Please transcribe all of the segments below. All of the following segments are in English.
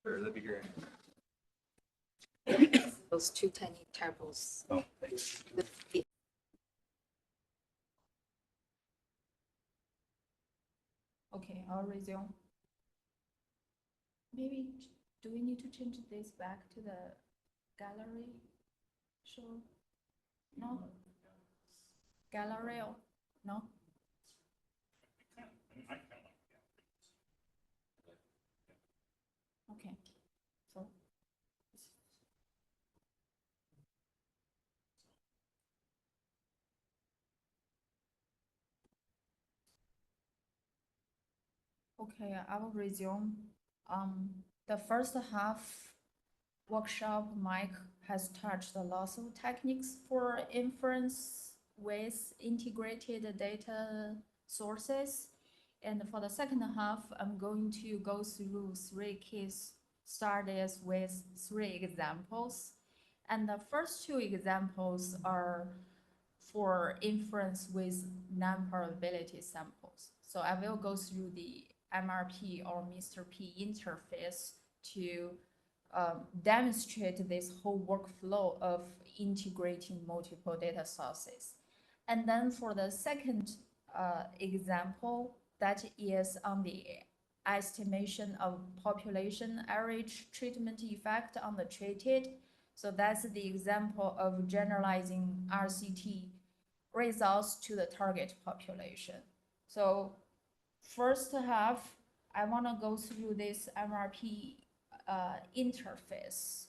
Sure, that'd be great. Those two tiny tables. Oh, thanks. Okay, I'll resume. Maybe, do we need to change this back to the gallery? Sure. No? Gallery, no? Okay, so. Okay, I will resume. The first half workshop, Mike has touched lots of techniques for inference with integrated data sources. And for the second half, I'm going to go through 3 case studies with 3 examples. And the first 2 examples are for inference with non-probability samples. So I will go through the MRP or Mr. P interface to demonstrate this whole workflow of integrating multiple data sources. And then for the second example, that is on the estimation of population average treatment effect on the treated. So that's the example of generalizing RCT results to the target population. So first half, I want to go through this MRP interface.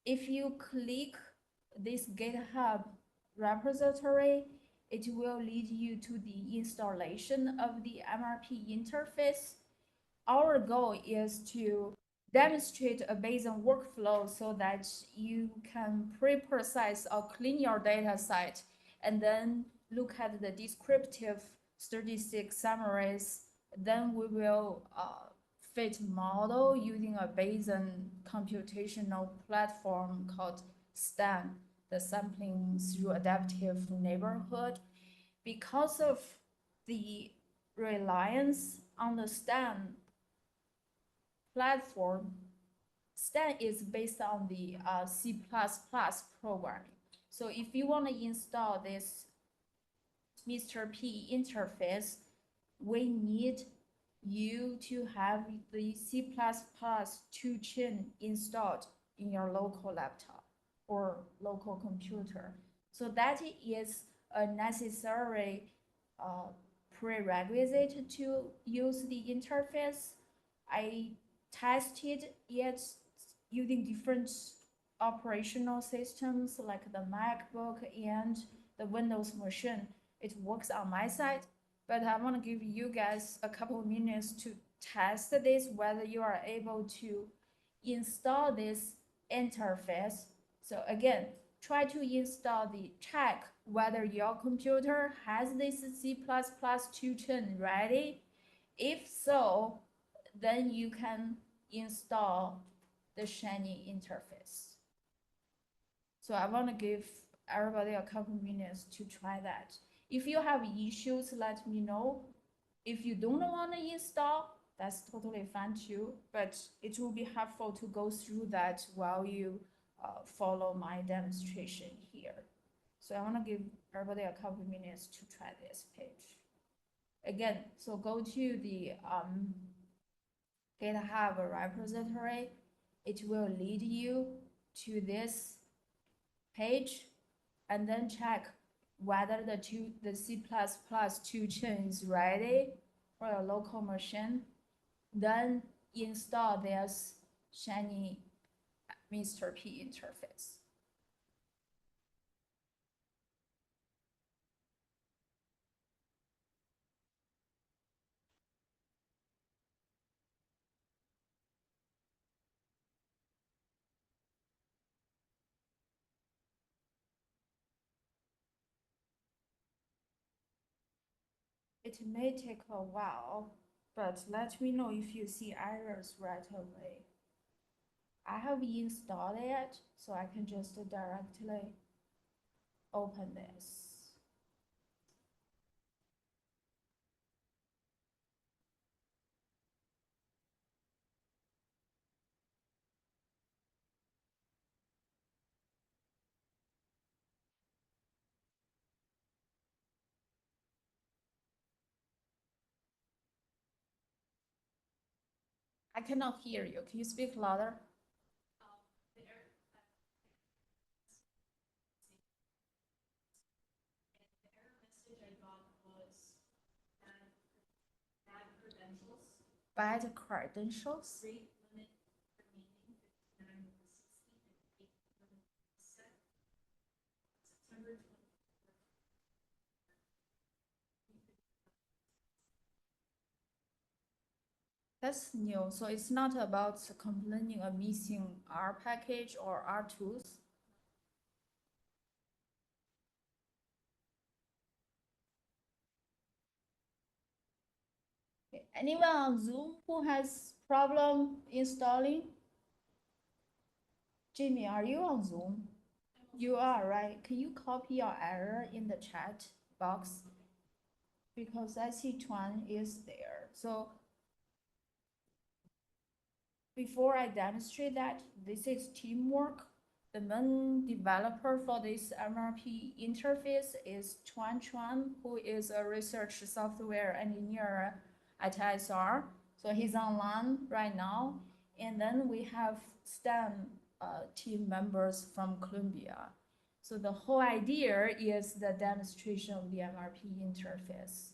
If you click this GitHub repository, it will lead you to the installation of the MRP interface. Our goal is to demonstrate a Bayesian workflow so that you can pre-process or clean your data set and then look at the descriptive statistic summaries. Then we will fit model using a Bayesian computational platform called STAN, the sampling through adaptive neighborhood. Because of the reliance on the STAN platform, STAN is based on the C++ programming. So if you want to install this Mr. P interface, we need you to have the C++ toolchain installed in your local laptop or local computer. So that is a necessary prerequisite to use the interface. I tested it using different operational systems like the MacBook and the Windows machine. It works on my side, but I want to give you guys a couple of minutes to test this, whether you are able to install this interface. So again, try to install check whether your computer has this C++ toolchain ready. If so, then you can install the Shiny interface. So I want to give everybody a couple minutes to try that. If you have issues, let me know. If you don't want to install, that's totally fine too, but it will be helpful to go through that while you follow my demonstration here. So I want to give everybody a couple minutes to try this page. Again, so go to the GitHub repository. It will lead you to this page, and then check whether the C++ toolchain is ready for your local machine. Then install this Shiny Mr. P interface. It may take a while, but let me know if you see errors right away. I have installed it, so I can just directly open this. I cannot hear you. Can you speak louder? Bad credentials. That's new. So it's not about complaining a missing R package or R tools. Okay. Anyone on Zoom who has problem installing? Jimmy, are you on Zoom? You are, right? Can you copy your error in the chat box? Because I see Tuan is there. So before I demonstrate that, this is teamwork. The main developer for this MRP interface is Chuan, who is a research software engineer at ISR. So he's online right now. And then we have STEM team members from Columbia. So the whole idea is the demonstration of the MRP interface.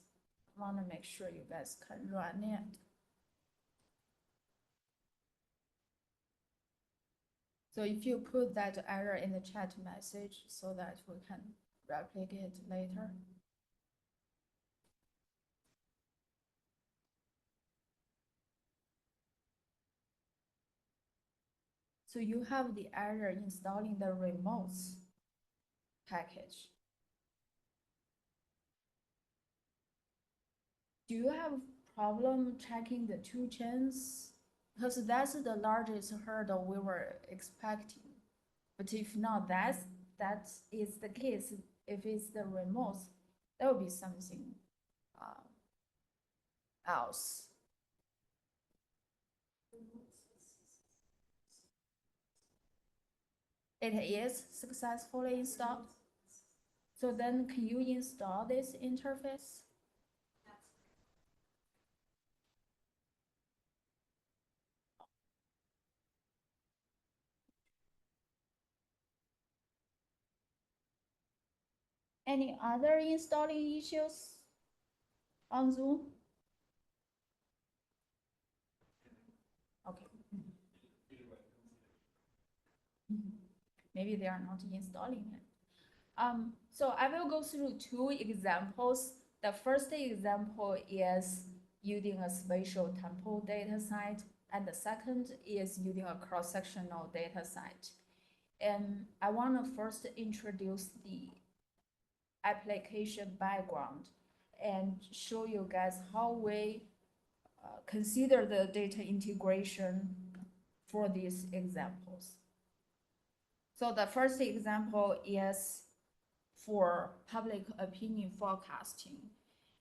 I want to make sure you guys can run it. So if you put that error in the chat message so that we can replicate later. So you have the error installing the remotes package. Do you have problem checking the two chains? Because that's the largest hurdle we were expecting. But if not, that is the case. If it's the remotes, that will be something else. It is successfully installed. So then can you install this interface? Any other installing issues on Zoom? Okay. Maybe they are not installing it. So I will go through two examples. The first example is using a spatial temporal data set, and the second is using a cross-sectional data set. And I want to first introduce the application background and show you guys how we consider the data integration for these examples. So the first example is for public opinion forecasting.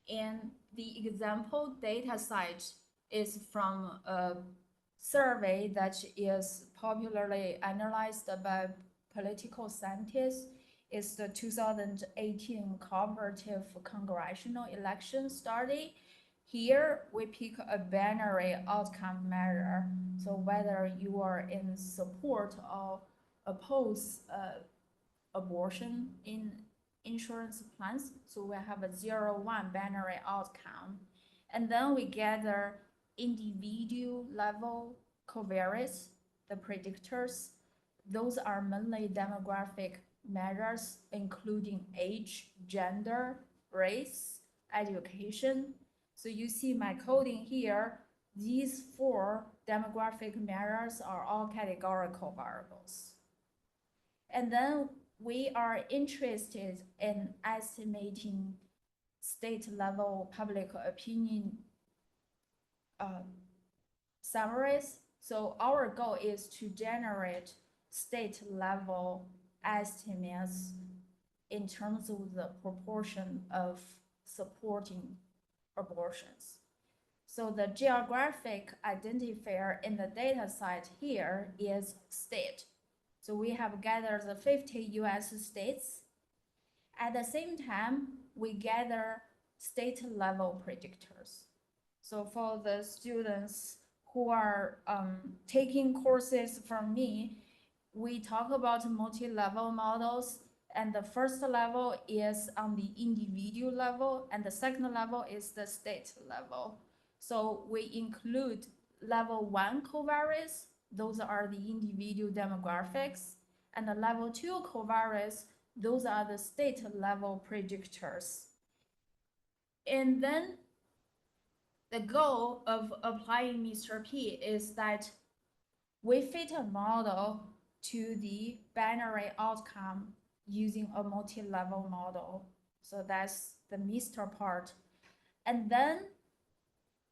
And the example data set is from a survey that is popularly analyzed by political scientists. It's the 2018 Cooperative Congressional Election Study. Here, we pick a binary outcome measure. So whether you are in support or oppose abortion in insurance plans. So we have a 0-1 binary outcome. And then we gather individual level covariates, the predictors. Those are mainly demographic measures, including age, gender, race, education. So you see my coding here. These four demographic measures are all categorical variables. And then we are interested in estimating state level public opinion summaries. So our goal is to generate state level estimates in terms of the proportion of supporting abortions. So the geographic identifier in the data set here is state. So we have gathered the 50 US states. At the same time, we gather state level predictors. So for the students who are taking courses from me, we talk about multi-level models, and the first level is on the individual level, and the second level is the state level. So we include level 1 covariates, those are the individual demographics, and the level 2 covariates, those are the state level predictors. And then the goal of applying Mr. P is that we fit a model to the binary outcome using a multi-level model. So that's the Mr. part. And then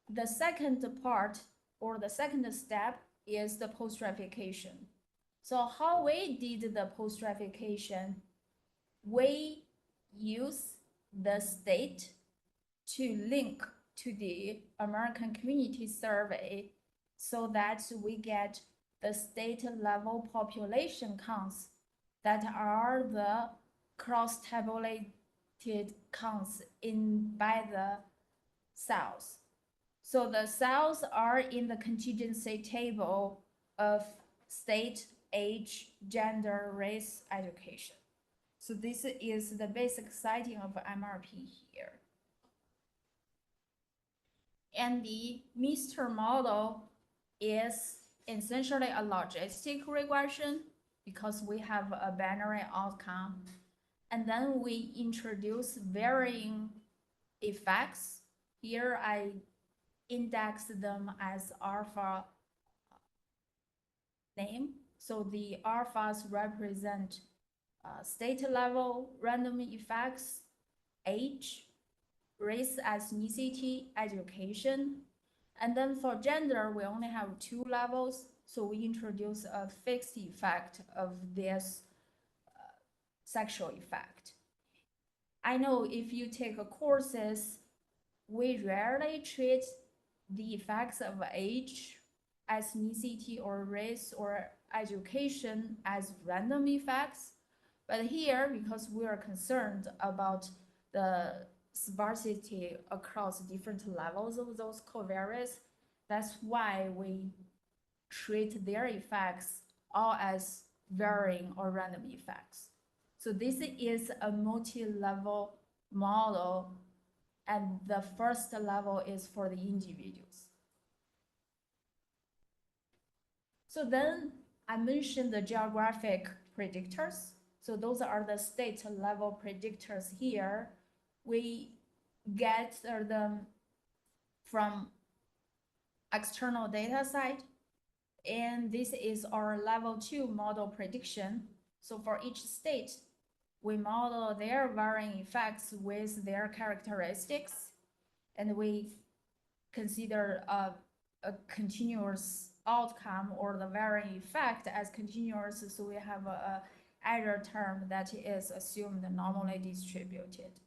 the second part, or the second step, is the post-stratification. So how we did the post-stratification, we use the state to link to the American Community Survey so that we get the state level population counts that are the cross-tabulated counts by the cells. So the cells are in the contingency table of state, age, gender, race, education. So this is the basic setting of MRP here. And the Mr. model is essentially a logistic regression because we have a binary outcome. And then we introduce varying effects. Here I index them as alpha name. So the alphas represent state level random effects, age, race, ethnicity, education. And then for gender, we only have 2 levels. So we introduce a fixed effect of this sexual effect. I know if you take courses, we rarely treat the effects of age, ethnicity, or race or education as random effects. But here, because we are concerned about the sparsity across different levels of those covariates, that's why we treat their effects all as varying or random effects. So this is a multi-level model, and the first level is for the individuals. So then I mentioned the geographic predictors. So those are the state level predictors here. We get them from external data set, and this is our level 2 model prediction. So for each state, we model their varying effects with their characteristics, and we consider a continuous outcome or the varying effect as continuous. So we have a error term that is assumed normally distributed.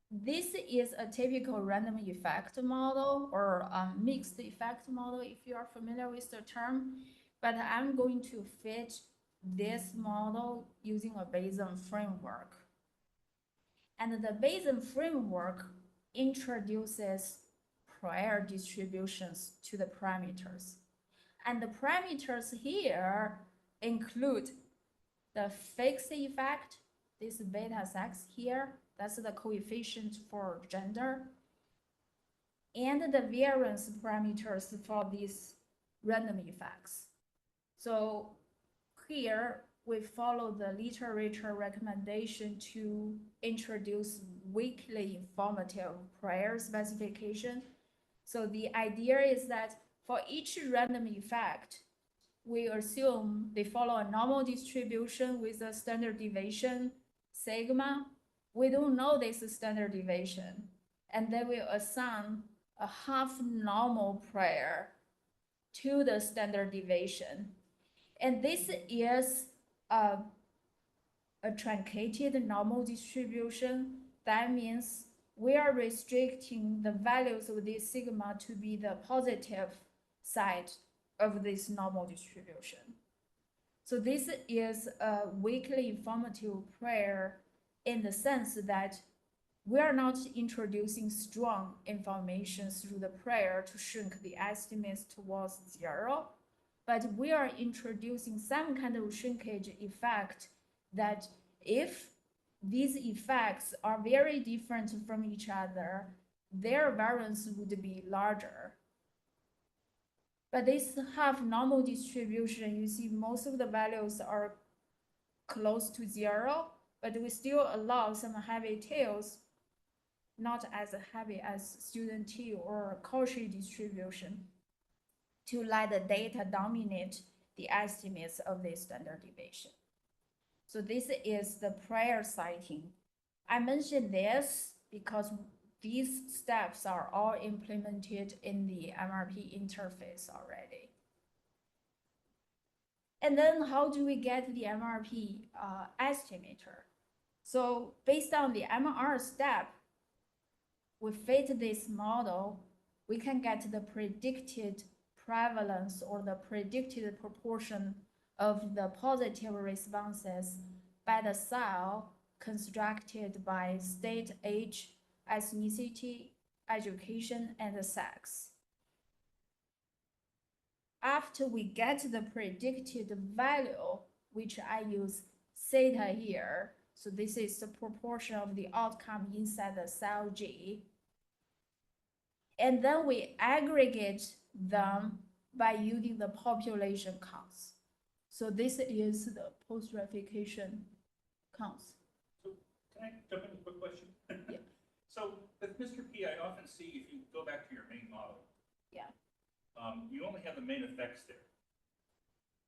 This is a typical random effect model or mixed effect model, if you are familiar with the term, but I'm going to fit this model using a Bayesian framework. And the Bayesian framework introduces prior distributions to the parameters. And the parameters here include the fixed effect, this beta sex here, that's the coefficient for gender, and the variance parameters for these random effects. So here we follow the literature recommendation to introduce weakly informative prior specification. So the idea is that for each random effect, we assume they follow a normal distribution with a standard deviation sigma. We don't know this standard deviation, and then we assign a half normal prior to the standard deviation. And this is a truncated normal distribution. That means we are restricting the values of this sigma to be the positive side of this normal distribution. So this is a weakly informative prior in the sense that we are not introducing strong information through the prayer to shrink the estimates towards zero, but we are introducing some kind of shrinkage effect that if these effects are very different from each other, their variance would be larger. But this half normal distribution, you see most of the values are close to zero, but we still allow some heavy tails, not as heavy as student T or Cauchy distribution, to let the data dominate the estimates of the standard deviation. So this is the prior citing. I mentioned this because these steps are all implemented in the MRP interface already. And then how do we get the MRP estimator? So based on the MR step, we fit this model, we can get the predicted prevalence or the predicted proportion of the positive responses by the cell constructed by state, age, ethnicity, education, and sex. After we get the predicted value, which I use theta here, so this is the proportion of the outcome inside the cell G, and then we aggregate them by using the population counts. So this is the post-stratification counts. So can I jump in with a quick question? Yeah. So with Mr. P, I often see if you go back to your main model. Yeah. You only have the main effects there.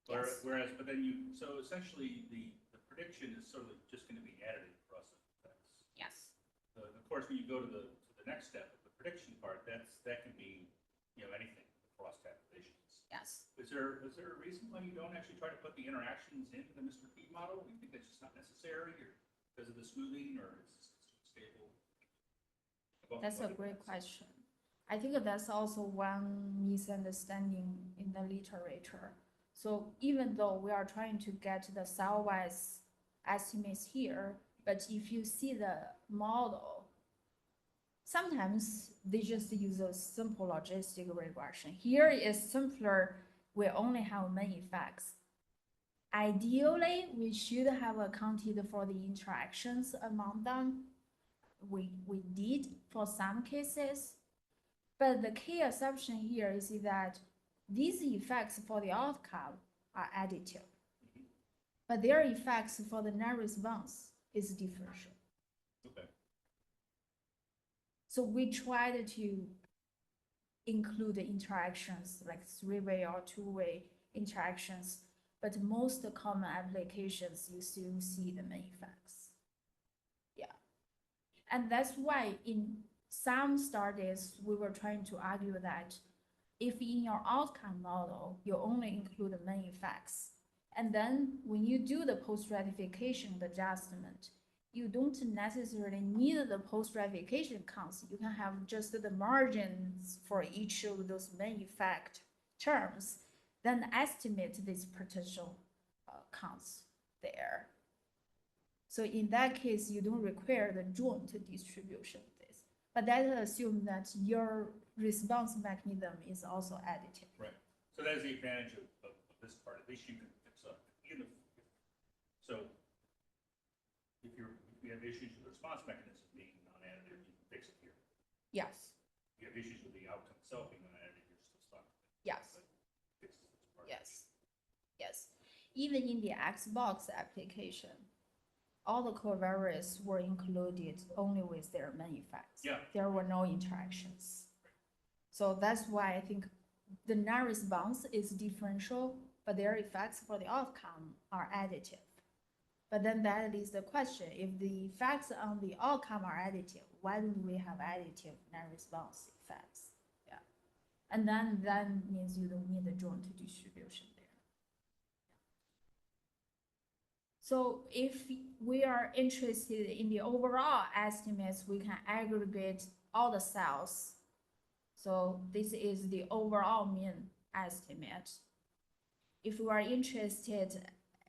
Yes. Whereas, but then you, so essentially the prediction is sort of just going to be additive for us effects. Yes. Of course, when you go to the next step, the prediction part, that can be, anything, cross tabulations. Yes. Is there a reason why you don't actually try to put the interactions into the Mr. P model? You think that's just not necessary, or because of the smoothing, or is this stable? That's a great question. I think that's also one misunderstanding in the literature. So even though we are trying to get the cell-wise estimates here, but if you see the model, sometimes they just use a simple logistic regression. Here is simpler, we only have main effects. Ideally, we should have accounted for the interactions among them. We did for some cases, but the key assumption here is that these effects for the outcome are additive, but their effects for the net response is differential. Okay. So we tried to include the interactions like three-way or two-way interactions, but most common applications you still see the main effects. Yeah. And that's why in some studies, we were trying to argue that if in your outcome model, you only include the main effects, and then when you do the post-stratification adjustment, you don't necessarily need the post-stratification counts. You can have just the margins for each of those main effect terms, then estimate these potential counts there. So in that case, you don't require the joint distribution of this. But that assumes that your response mechanism is also additive. Right. So that is the advantage of this part. At least you can fix up. Even if, so if you have issues with the response mechanism being non-additive, you can fix it here. Yes. If you have issues with the outcome itself being non-additive, you're still stuck. Yes. Fix this part. Yes. Yes. Even in the Xbox application, all the covariates were included only with their main effects. Yeah. There were no interactions. So that's why I think the net response is differential, but their effects for the outcome are additive. But then that is the question, if the effects on the outcome are additive, why don't we have additive net response effects? Yeah. And then that means you don't need the joint distribution there. So if we are interested in the overall estimates, we can aggregate all the cells. So this is the overall mean estimate. If we are interested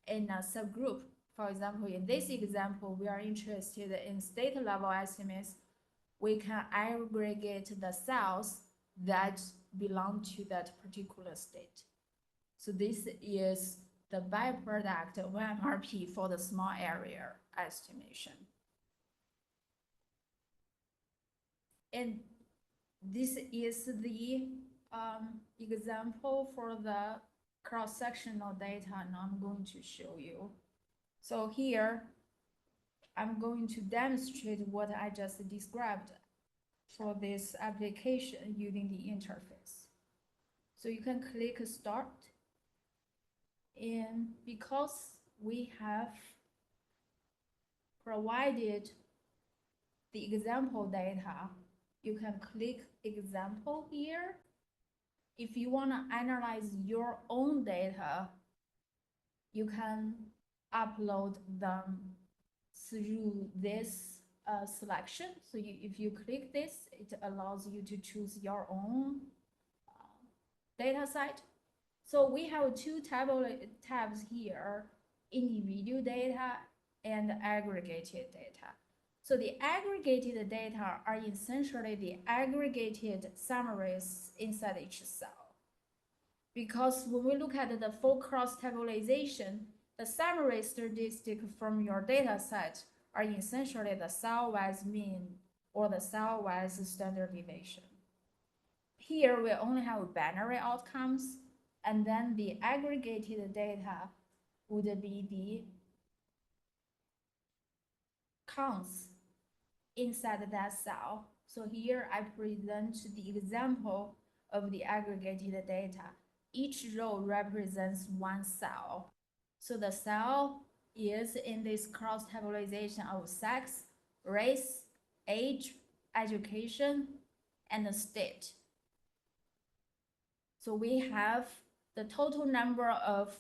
in a subgroup, For example, in this example, we are interested in state level estimates. We can aggregate the cells that belong to that particular state. So this is the byproduct of MRP for the small area estimation. And this is the example for the cross-sectional data, and I'm going to show you. So here, I'm going to demonstrate what I just described for this application using the interface. So you can click Start. And because we have provided the example data, you can click Example here. If you want to analyze your own data, you can upload them through this selection. So if you click this, it allows you to choose your own data set. So we have two tabs here, individual data and aggregated data. So the aggregated data are essentially the aggregated summaries inside each cell. Because when we look at the full cross-tabulation, the summary statistic from your data set are essentially the cell-wise mean or the cell-wise standard deviation. Here, we only have binary outcomes, and then the aggregated data would be the counts inside that cell. So here I present the example of the aggregated data. Each row represents one cell. So the cell is in this cross-tabulation of sex, race, age, education, and the state. So we have the total number of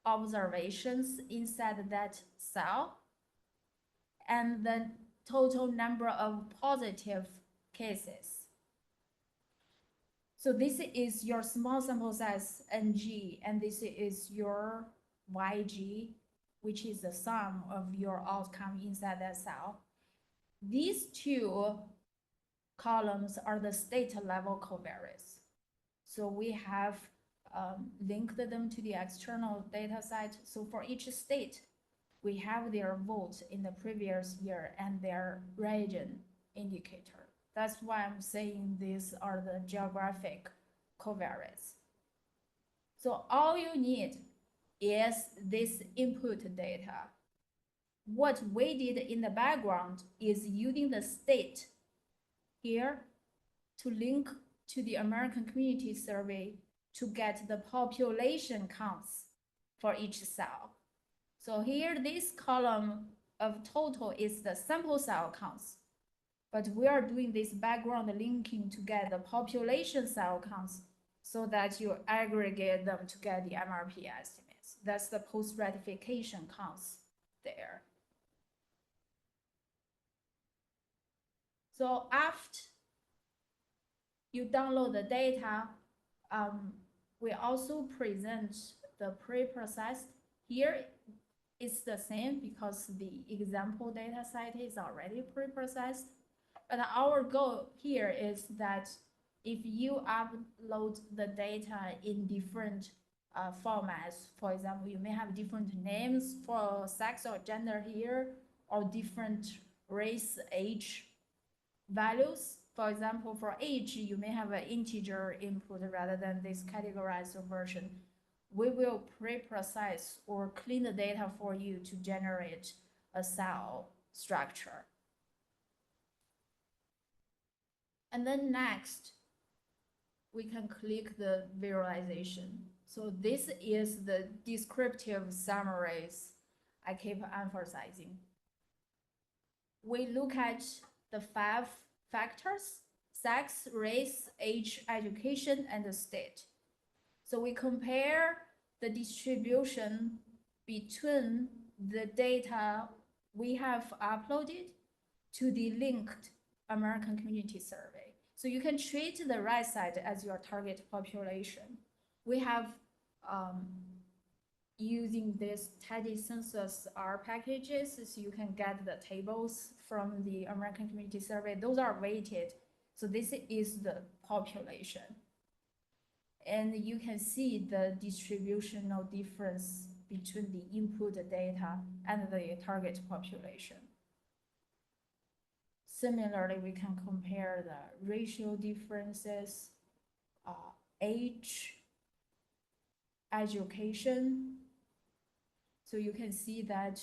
observations inside that cell and the total number of positive cases. So this is your small sample size NG, and this is your YG, which is the sum of your outcome inside that cell. These two columns are the state level covariates. So we have linked them to the external data set. So for each state, we have their vote in the previous year and their region indicator. That's why I'm saying these are the geographic covariates. So all you need is this input data. What we did in the background is using the state here to link to the American Community Survey to get the population counts for each cell. So here, this column of total is the sample cell counts, but we are doing this background linking to get the population cell counts so that you aggregate them to get the MRP estimates. That's the post-ratification counts there. So after you download the data, we also present the pre-processed. Here it's the same because the example data set is already pre-processed. But our goal here is that if you upload the data in different formats, for example, you may have different names for sex or gender here, or different race, age values. For example, for age, you may have an integer input rather than this categorized version. We will pre-process or clean the data for you to generate a cell structure. And then next, we can click the visualization. So this is the descriptive summaries I keep emphasizing. We look at the 5 factors: sex, race, age, education, and the state. So we compare the distribution between the data we have uploaded to the linked American Community Survey. So you can treat the right side as your target population. We have using these TEDdy census R packages, so you can get the tables from the American Community Survey. Those are weighted. So this is the population. And you can see the distributional difference between the input data and the target population. Similarly, we can compare the racial differences, age, education. So you can see that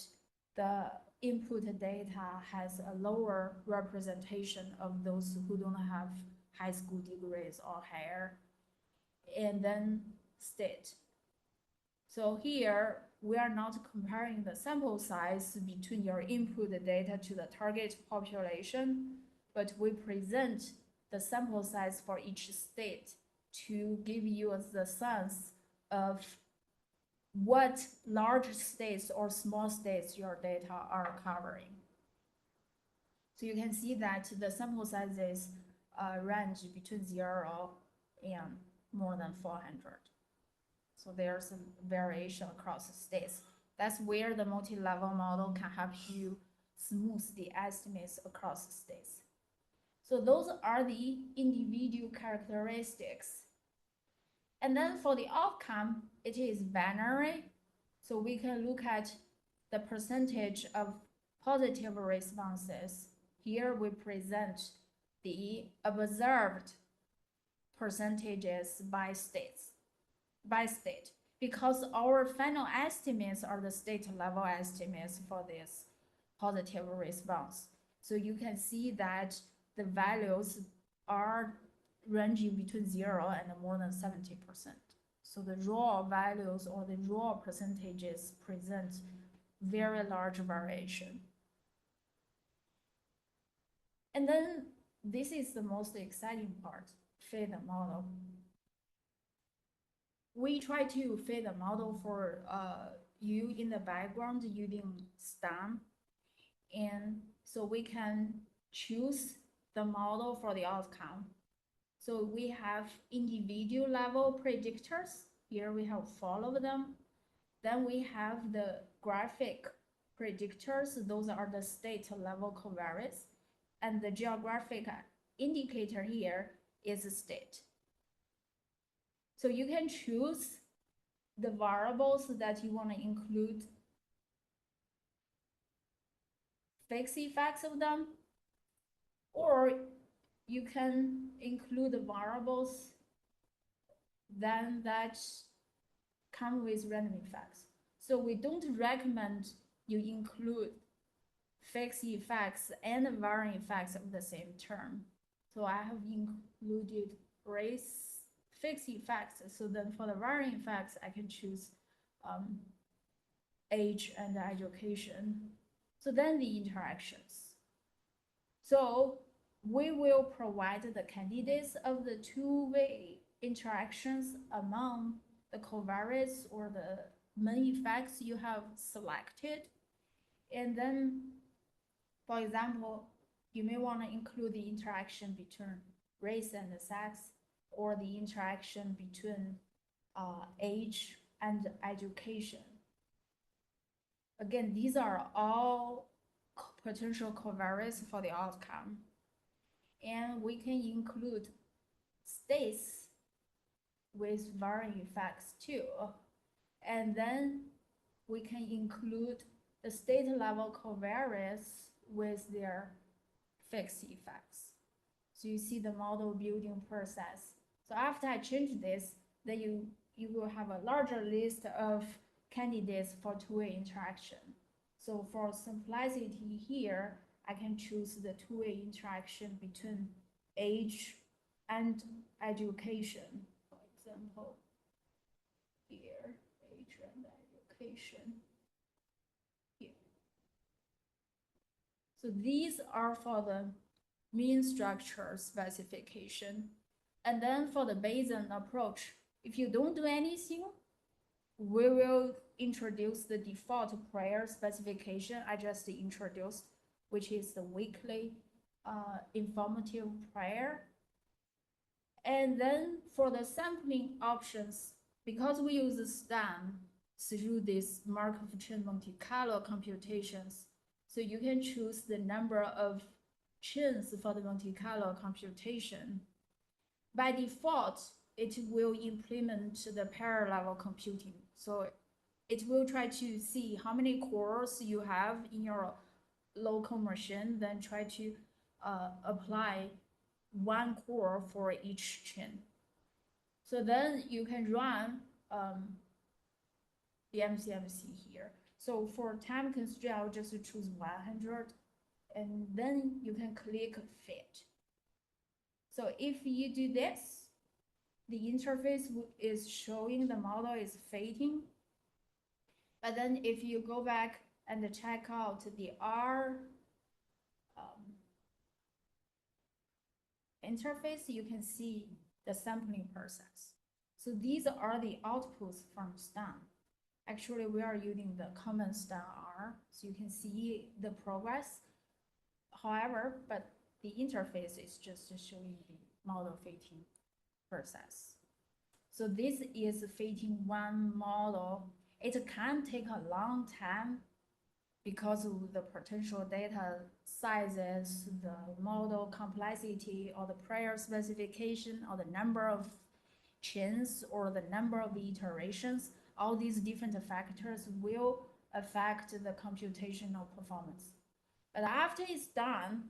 the input data has a lower representation of those who don't have high school degrees or higher, and then state. So here, we are not comparing the sample size between your input data to the target population, but we present the sample size for each state to give you the sense of what large states or small states your data are covering. So you can see that the sample sizes range between 0 and more than 400. So there's a variation across states. That's where the multi-level model can help you smooth the estimates across states. So those are the individual characteristics. And then for the outcome, it is binary. So we can look at the percentage of positive responses. Here we present the observed percentages by state, because our final estimates are the state level estimates for this positive response. So you can see that the values are ranging between 0 and more than 70%. So the raw values or the raw percentages present very large variation. And then this is the most exciting part, fit the model. We try to fit a model for you in the background using STEM. And so we can choose the model for the outcome. So we have individual level predictors. Here we have 4 of them. Then we have the graphic predictors. Those are the state level covariates. And the geographic indicator here is state. So you can choose the variables that you want to include, fixed effects of them, or you can include the variables then that come with random effects. So we don't recommend you include fixed effects and varying effects of the same term. So I have included race fixed effects. So then for the varying effects, I can choose age and education. So then the interactions. So we will provide the candidates of the two-way interactions among the covariates or the main effects you have selected. And then, for example, you may want to include the interaction between race and sex, or the interaction between age and education. Again, these are all potential covariates for the outcome. And we can include states with varying effects too. And then we can include the state level covariates with their fixed effects. So you see the model building process. So after I change this, then you will have a larger list of candidates for two-way interaction. So for simplicity here, I can choose the two-way interaction between age and education. For example, here, age and education. Here. So these are for the mean structure specification. And then for the Bayesian approach, if you don't do anything, we will introduce the default prior specification I just introduced, which is the weekly informative prior. And then for the sampling options, because we use STEM, through this Markov chain Monte Carlo computations. So you can choose the number of chains for the Monte Carlo computation. By default, it will implement the parallel computing. So it will try to see how many cores you have in your local machine, then try to apply one core for each chain. So then you can run the MCMC here. So for time constraint, I'll just choose 100, and then you can click fit. So if you do this, the interface is showing the model is fitting. But then if you go back and check out the R interface, you can see the sampling process. So these are the outputs from STAN. Actually, we are using the common STAN R, so you can see the progress. However, but the interface is just showing the model fitting process. So this is fitting one model. It can take a long time because of the potential data sizes, the model complexity, or the prior specification, or the number of chains, or the number of iterations. All these different factors will affect the computational performance. But after it's done,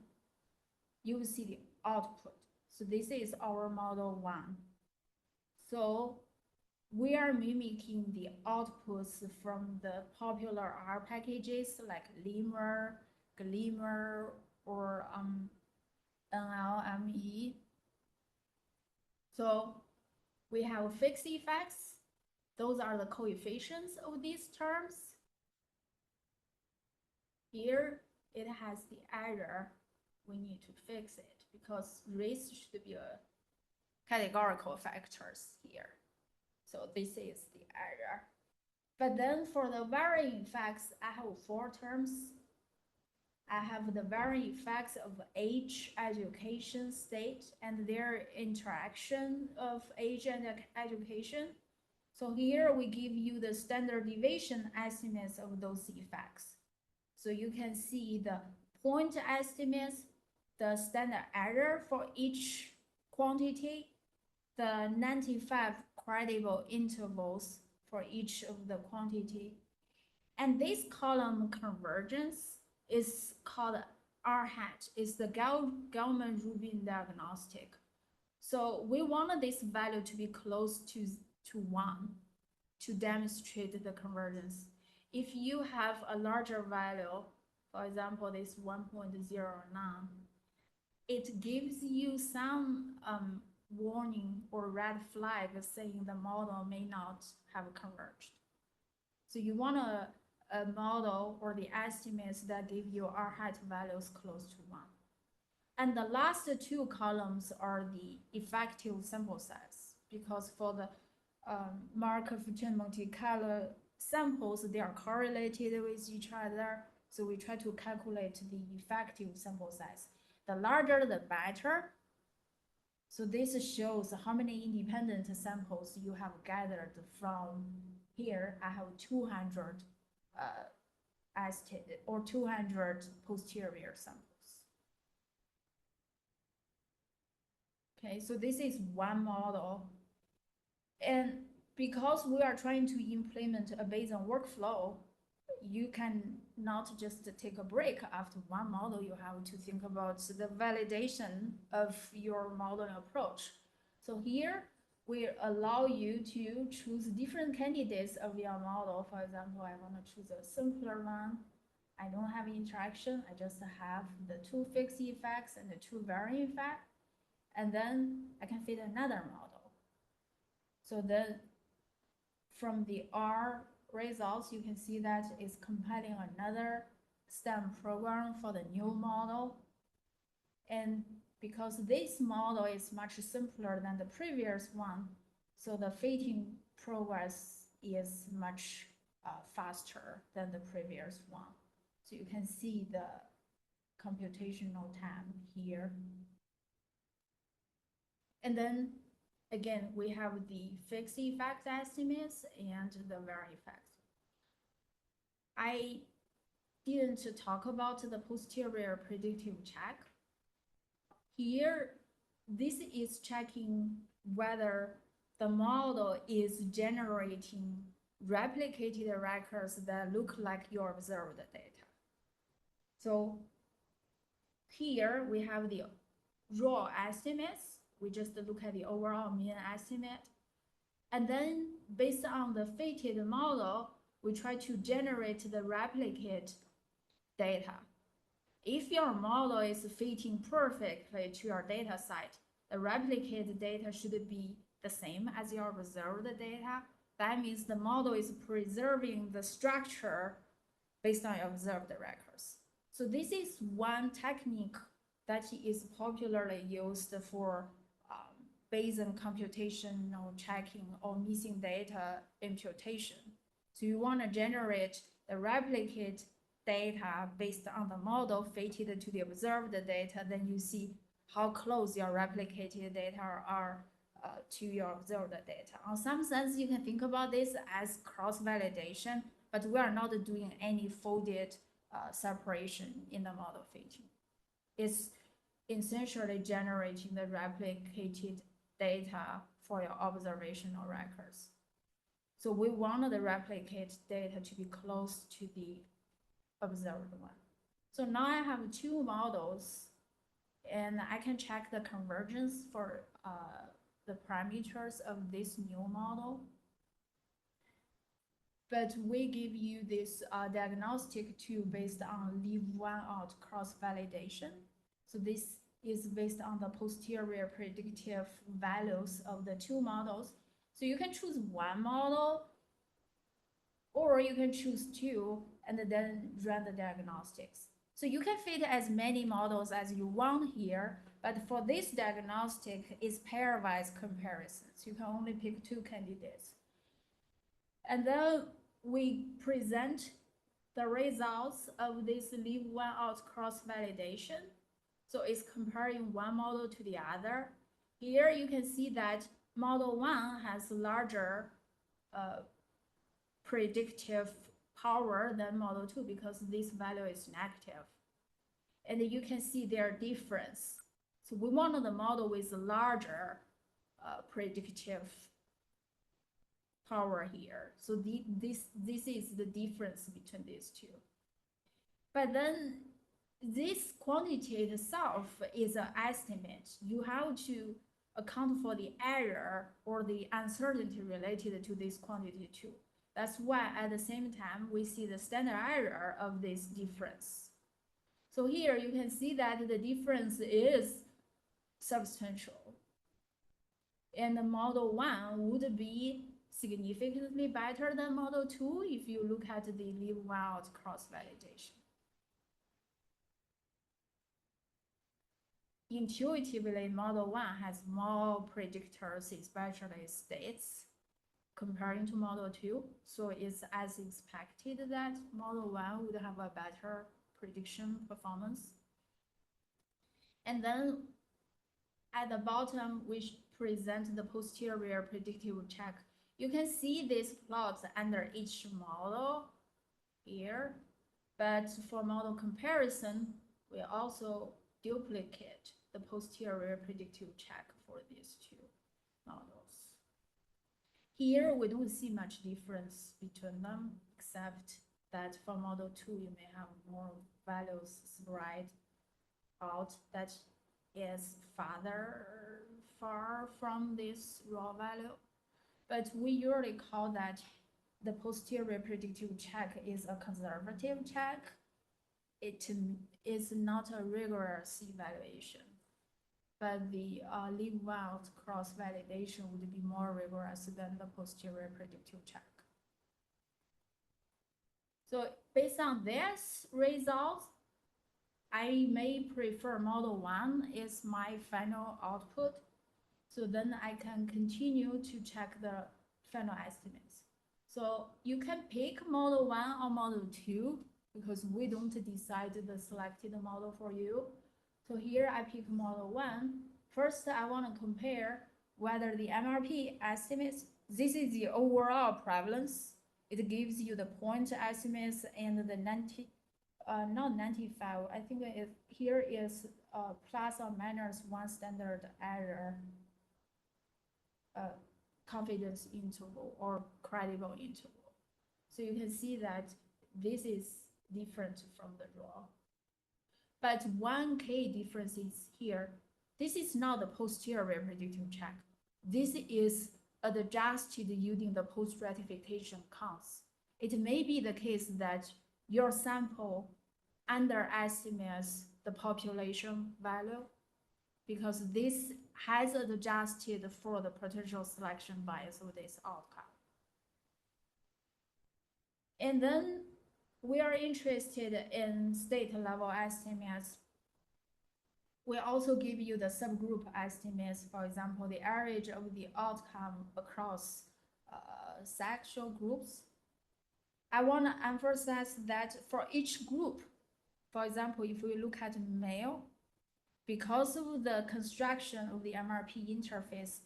you will see the output. So this is our model 1. So we are mimicking the outputs from the popular R packages like Limmer, Glimmer, or NLME. So we have fixed effects. Those are the coefficients of these terms. Here, it has the error. We need to fix it because race should be a categorical factors here. So this is the error. But then for the varying effects, I have 4 terms. I have the varying effects of age, education, state, and their interaction of age and education. So here we give you the standard deviation estimates of those effects. So you can see the point estimates, the standard error for each quantity, the 95 credible intervals for each of the quantity. And this column convergence is called R hat, is the Gell-Mann-Rubin diagnostic. So we want this value to be close to 1 to demonstrate the convergence. If you have a larger value, for example, this 1.09, it gives you some warning or red flag saying the model may not have converged. So you want a model or the estimates that give you R hat values close to 1. And the last 2 columns are the effective sample size, because for the Markov chain Monte Carlo samples, they are correlated with each other. So we try to calculate the effective sample size. The larger, the better. So this shows how many independent samples you have gathered from here. I have 200 or 200 posterior samples. Okay, so this is one model. And because we are trying to implement a Bayesian workflow, you can not just take a break after one model. You have to think about the validation of your modeling approach. So here, we allow you to choose different candidates of your model. For example, I want to choose a simpler one. I don't have interaction. I just have the 2 fixed effects and the 2 varying effects. And then I can fit another model. So then from the R results, you can see that it's compiling another STEM program for the new model. And because this model is much simpler than the previous one, so the fitting progress is much faster than the previous one. So you can see the computational time here. And then again, we have the fixed effect estimates and the varying effects. I didn't talk about the posterior predictive check. Here, this is checking whether the model is generating replicated records that look like your observed data. So here we have the raw estimates. We just look at the overall mean estimate. And then based on the fitted model, we try to generate the replicate data. If your model is fitting perfectly to your data set, the replicated data should be the same as your observed data. That means the model is preserving the structure based on your observed records. So this is one technique that is popularly used for Bayesian computational checking or missing data imputation. So you want to generate the replicate data based on the model fitted to the observed data, then you see how close your replicated data are to your observed data. In some sense, you can think about this as cross-validation, but we are not doing any folded separation in the model fitting. It's essentially generating the replicated data for your observational records. So we want the replicate data to be close to the observed one. So now I have two models, and I can check the convergence for the parameters of this new model. But we give you this diagnostic tool based on leave one out cross-validation. So this is based on the posterior predictive values of the two models. So you can choose one model, or you can choose two and then run the diagnostics. So you can fit as many models as you want here, but for this diagnostic is pairwise comparison. So you can only pick two candidates. And then we present the results of this leave one out cross-validation. So it's comparing one model to the other. Here you can see that model one has larger predictive power than model two because this value is negative. And you can see their difference. So we want the model with larger predictive power here. So this is the difference between these two. But then this quantity itself is an estimate. You have to account for the error or the uncertainty related to this quantity too. That's why at the same time, we see the standard error of this difference. So here you can see that the difference is substantial. And the model one would be significantly better than model two if you look at the leave one out cross-validation. Intuitively, model one has more predictors, especially states, comparing to model two. So it's as expected that model one would have a better prediction performance. And then at the bottom, we present the posterior predictive check. You can see these plots under each model here, but for model comparison, we also duplicate the posterior predictive check for these two models. Here, we don't see much difference between them, except that for model two, you may have more values spread out that is far from this raw value. But we usually call that the posterior predictive check is a conservative check. It is not a rigorous evaluation, but the leave one out cross-validation would be more rigorous than the posterior predictive check. So based on this result, I may prefer model one is my final output. So then I can continue to check the final estimates. So you can pick model one or model two because we don't decide the selected model for you. So here I pick model one. First, I want to compare whether the MRP estimates, this is the overall prevalence. It gives you the point estimates and the 90, not 95, I think here is plus or minus one standard error confidence interval or credible interval. So you can see that this is different from the raw. But one key difference is here. This is not the posterior predictive check. This is adjusted using the post-stratification counts. It may be the case that your sample underestimates the population value because this has adjusted for the potential selection bias of this outcome. And then we are interested in state level estimates. We also give you the subgroup estimates, for example, the average of the outcome across sexual groups. I want to emphasize that for each group, for example, if we look at male, because of the construction of the MRP interface,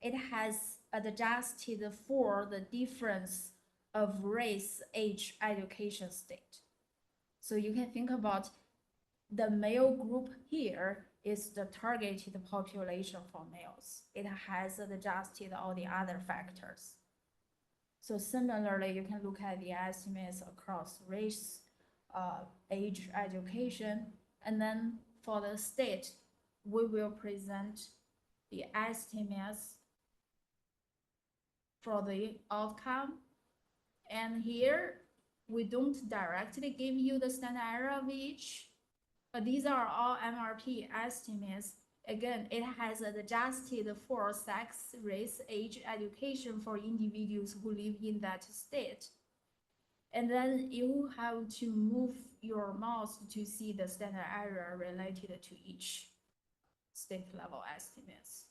it has adjusted for the difference of race, age, education state. So you can think about the male group here is the targeted population for males. It has adjusted all the other factors. So similarly, you can look at the estimates across race, age, education, and then for the state, we will present the estimates for the outcome. And here, we don't directly give you the standard error of each, but these are all MRP estimates. Again, it has adjusted for sex, race, age, education for individuals who live in that state. And then you have to move your mouse to see the standard error related to each state level estimates.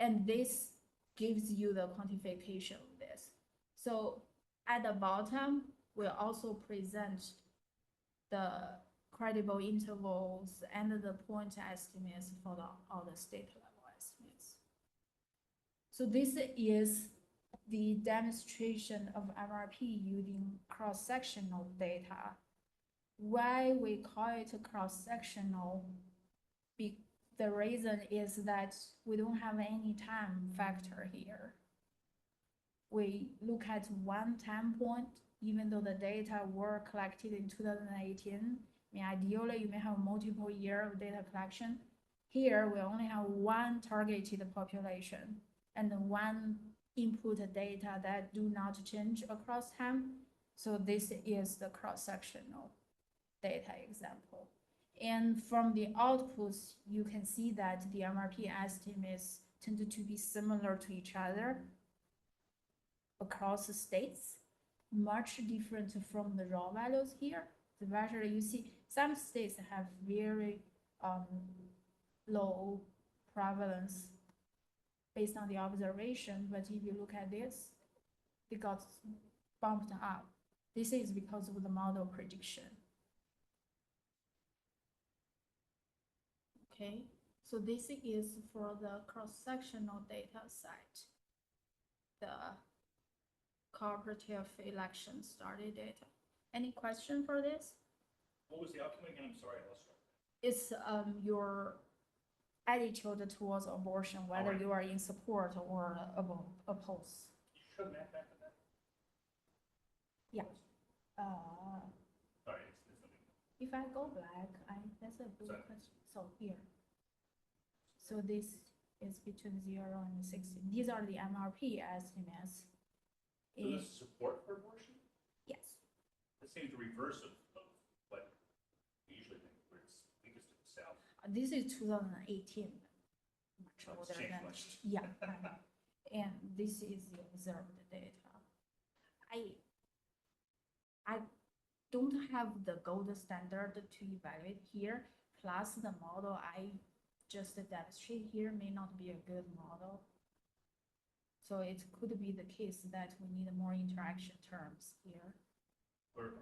And this gives you the quantification of this. So at the bottom, we'll also present the credible intervals and the point estimates for all the state level estimates. So this is the demonstration of MRP using cross-sectional data. Why we call it cross-sectional? The reason is that we don't have any time factor here. We look at one time point, even though the data were collected in 2018. I mean, ideally, you may have multiple years of data collection. Here, we only have one targeted population and one input data that do not change across time. So this is the cross-sectional data example. And from the outputs, you can see that the MRP estimates tend to be similar to each other across the states, much different from the raw values here. Especially you see some states have very low prevalence based on the observation, but if you look at this, it got bumped up. This is because of the model prediction. Okay, so this is for the cross-sectional data set, the cooperative election study data. Any question for this? What was the outcome again? I'm sorry, I lost track. It's your attitude towards abortion, whether Alright. you are in support or oppose. Did you show that back to that? Yeah. Sorry, it's something. If I go back, that's a good Sorry. question. So here. So this is between 0 and 16. These are the MRP estimates. So this is support for abortion? Yes. It seems the reverse of what we usually think, where it's weakest to the south. This is 2018. Much So it's older changed than, much. yeah. And this is the observed data. I don't have the gold standard to evaluate here, plus the model I just demonstrate here may not be a good model. So it could be the case that we need more interaction terms here. Or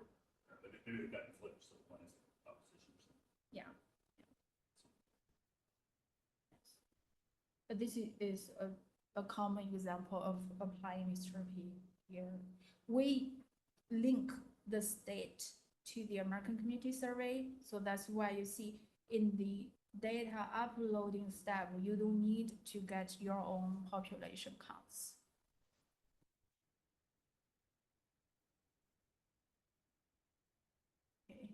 maybe they've gotten flipped, so one is opposition or something. Yeah. Yes. But this is a common example of applying mystery here. we link the state to the American Community Survey. So that's why you see in the data uploading step, you don't need to get your own population counts. Okay.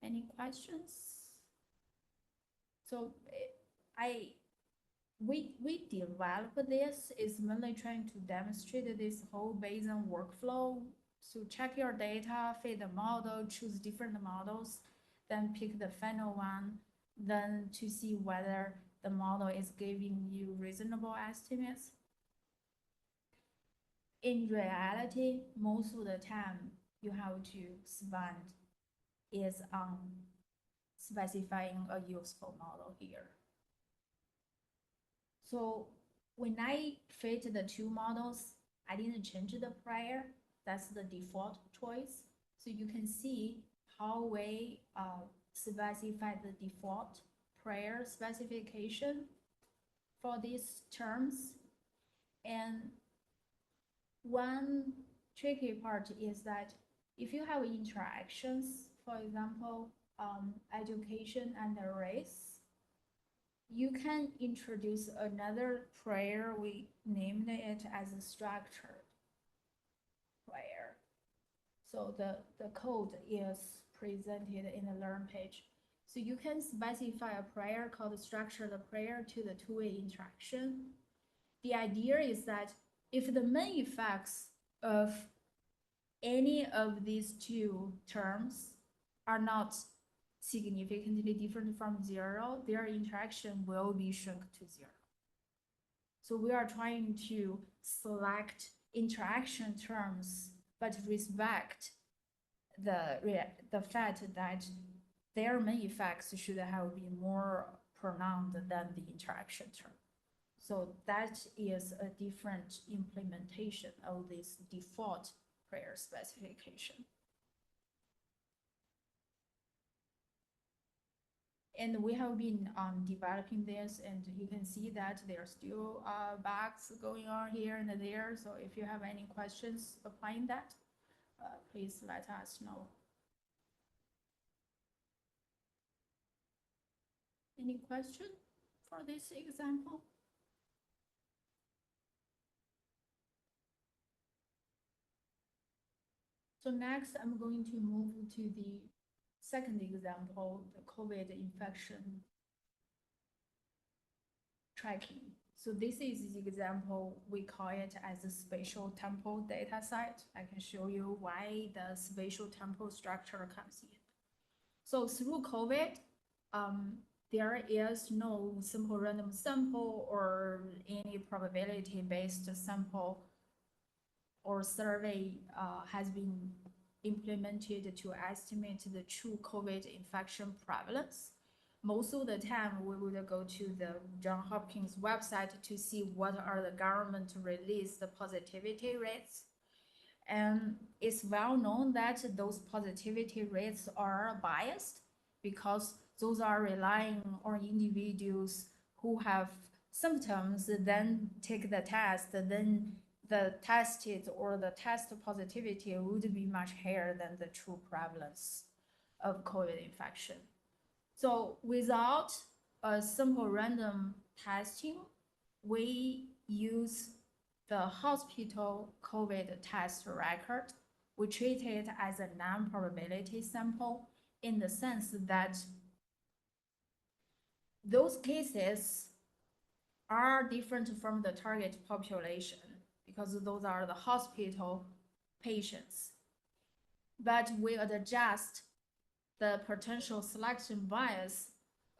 Any questions? So we developed this is mainly trying to demonstrate this whole Bayesian workflow. So check your data, fit the model, choose different models, then pick the final one, then to see whether the model is giving you reasonable estimates. In reality, most of the time you have to spend is on specifying a useful model here. So when I fit the two models, I didn't change the prior. That's the default choice. So you can see how we specify the default prior specification for these terms. And one tricky part is that if you have interactions, for example, education and race, you can introduce another prior. We named it as a structured prior. So the code is presented in the learn page. So you can specify a prior called structured prior to the two-way interaction. The idea is that if the main effects of any of these two terms are not significantly different from zero, their interaction will be shrunk to zero. So we are trying to select interaction terms, but respect the fact that their main effects should have been more pronounced than the interaction term. So that is a different implementation of this default prior specification. And we have been developing this, and you can see that there are still bugs going on here and there. So if you have any questions applying that, please let us know. Any question for this example? So next, I'm going to move to the second example, the COVID infection tracking. So this is the example, we call it as a spatial temporal data set. I can show you why the spatial temporal structure comes in. So through COVID, there is no simple random sample or any probability-based sample or survey has been implemented to estimate the true COVID infection prevalence. Most of the time, we would go to the Johns Hopkins website to see what are the government released positivity rates. And it's well known that those positivity rates are biased because those are relying on individuals who have symptoms, then take the test, then the tested or the test positivity would be much higher than the true prevalence of COVID infection. So without a simple random testing, we use the hospital COVID test record. We treat it as a non-probability sample in the sense that those cases are different from the target population because those are the hospital patients. But we adjust the potential selection bias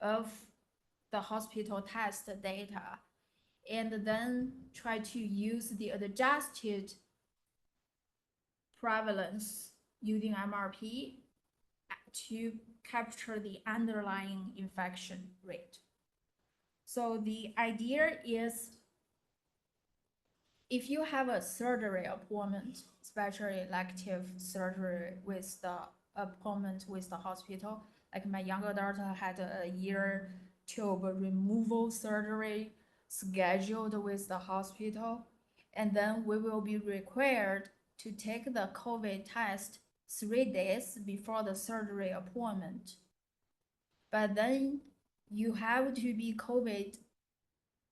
of the hospital test data and then try to use the adjusted prevalence using MRP to capture the underlying infection rate. So the idea is if you have a surgery appointment, especially elective surgery with the appointment with the hospital, like my younger daughter had a ear tube removal surgery scheduled with the hospital, and then we will be required to take the COVID test 3 days before the surgery appointment. But then you have to be COVID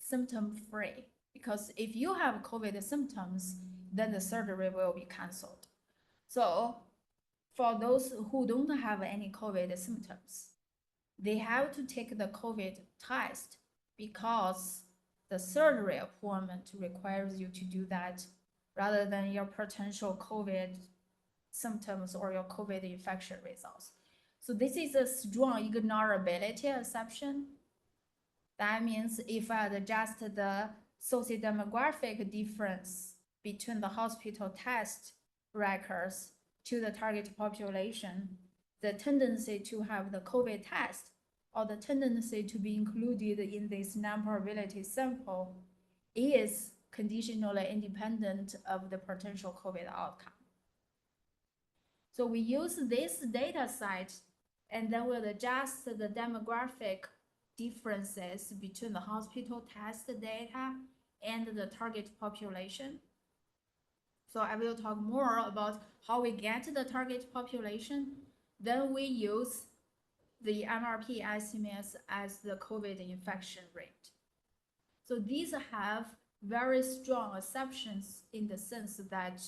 symptom free, because if you have COVID symptoms, then the surgery will be canceled. So for those who don't have any COVID symptoms, they have to take the COVID test because the surgery appointment requires you to do that rather than your potential COVID symptoms or your COVID infection results. So this is a strong ignorability assumption. That means if I adjust the sociodemographic difference between the hospital test records to the target population, the tendency to have the COVID test or the tendency to be included in this non-probability sample is conditionally independent of the potential COVID outcome. So we use this data set and then we'll adjust the demographic differences between the hospital test data and the target population. So I will talk more about how we get the target population. Then we use the MRP estimates as the COVID infection rate. So these have very strong assumptions in the sense that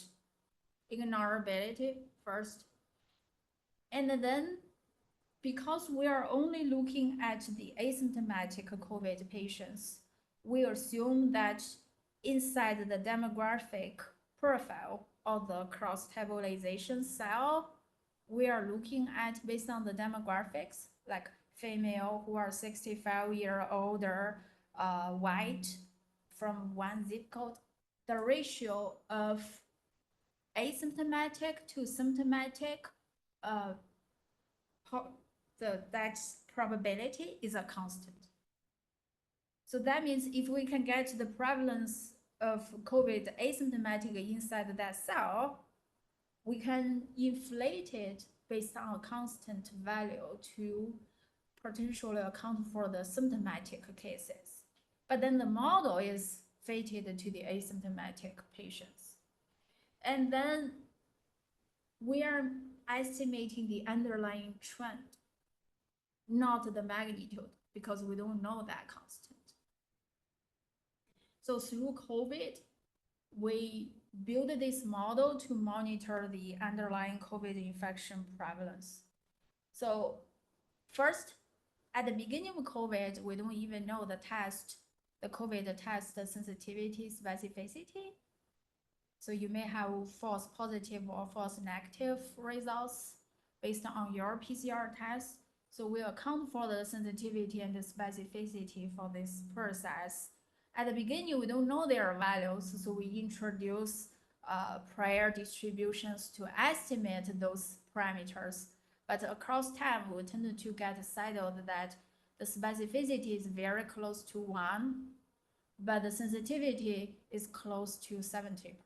ignorability first, and then because we are only looking at the asymptomatic COVID patients, we assume that inside the demographic profile of the cross-tabulation cell, we are looking at based on the demographics, like female who are 65-year-old or white from one zip code, the ratio of asymptomatic to symptomatic, that probability is a constant. So that means if we can get the prevalence of COVID asymptomatic inside that cell, we can inflate it based on a constant value to potentially account for the symptomatic cases. But then the model is fitted to the asymptomatic patients. And then we are estimating the underlying trend, not the magnitude, because we don't know that constant. So through COVID, we build this model to monitor the underlying COVID infection prevalence. So first, at the beginning of COVID, we don't even know the COVID test sensitivity, specificity. So you may have false positive or false negative results based on your PCR test. So we account for the sensitivity and the specificity for this process. At the beginning, we don't know their values, so we introduce prior distributions to estimate those parameters. But across time, we tend to get settled that the specificity is very close to 1, but the sensitivity is close to 70%.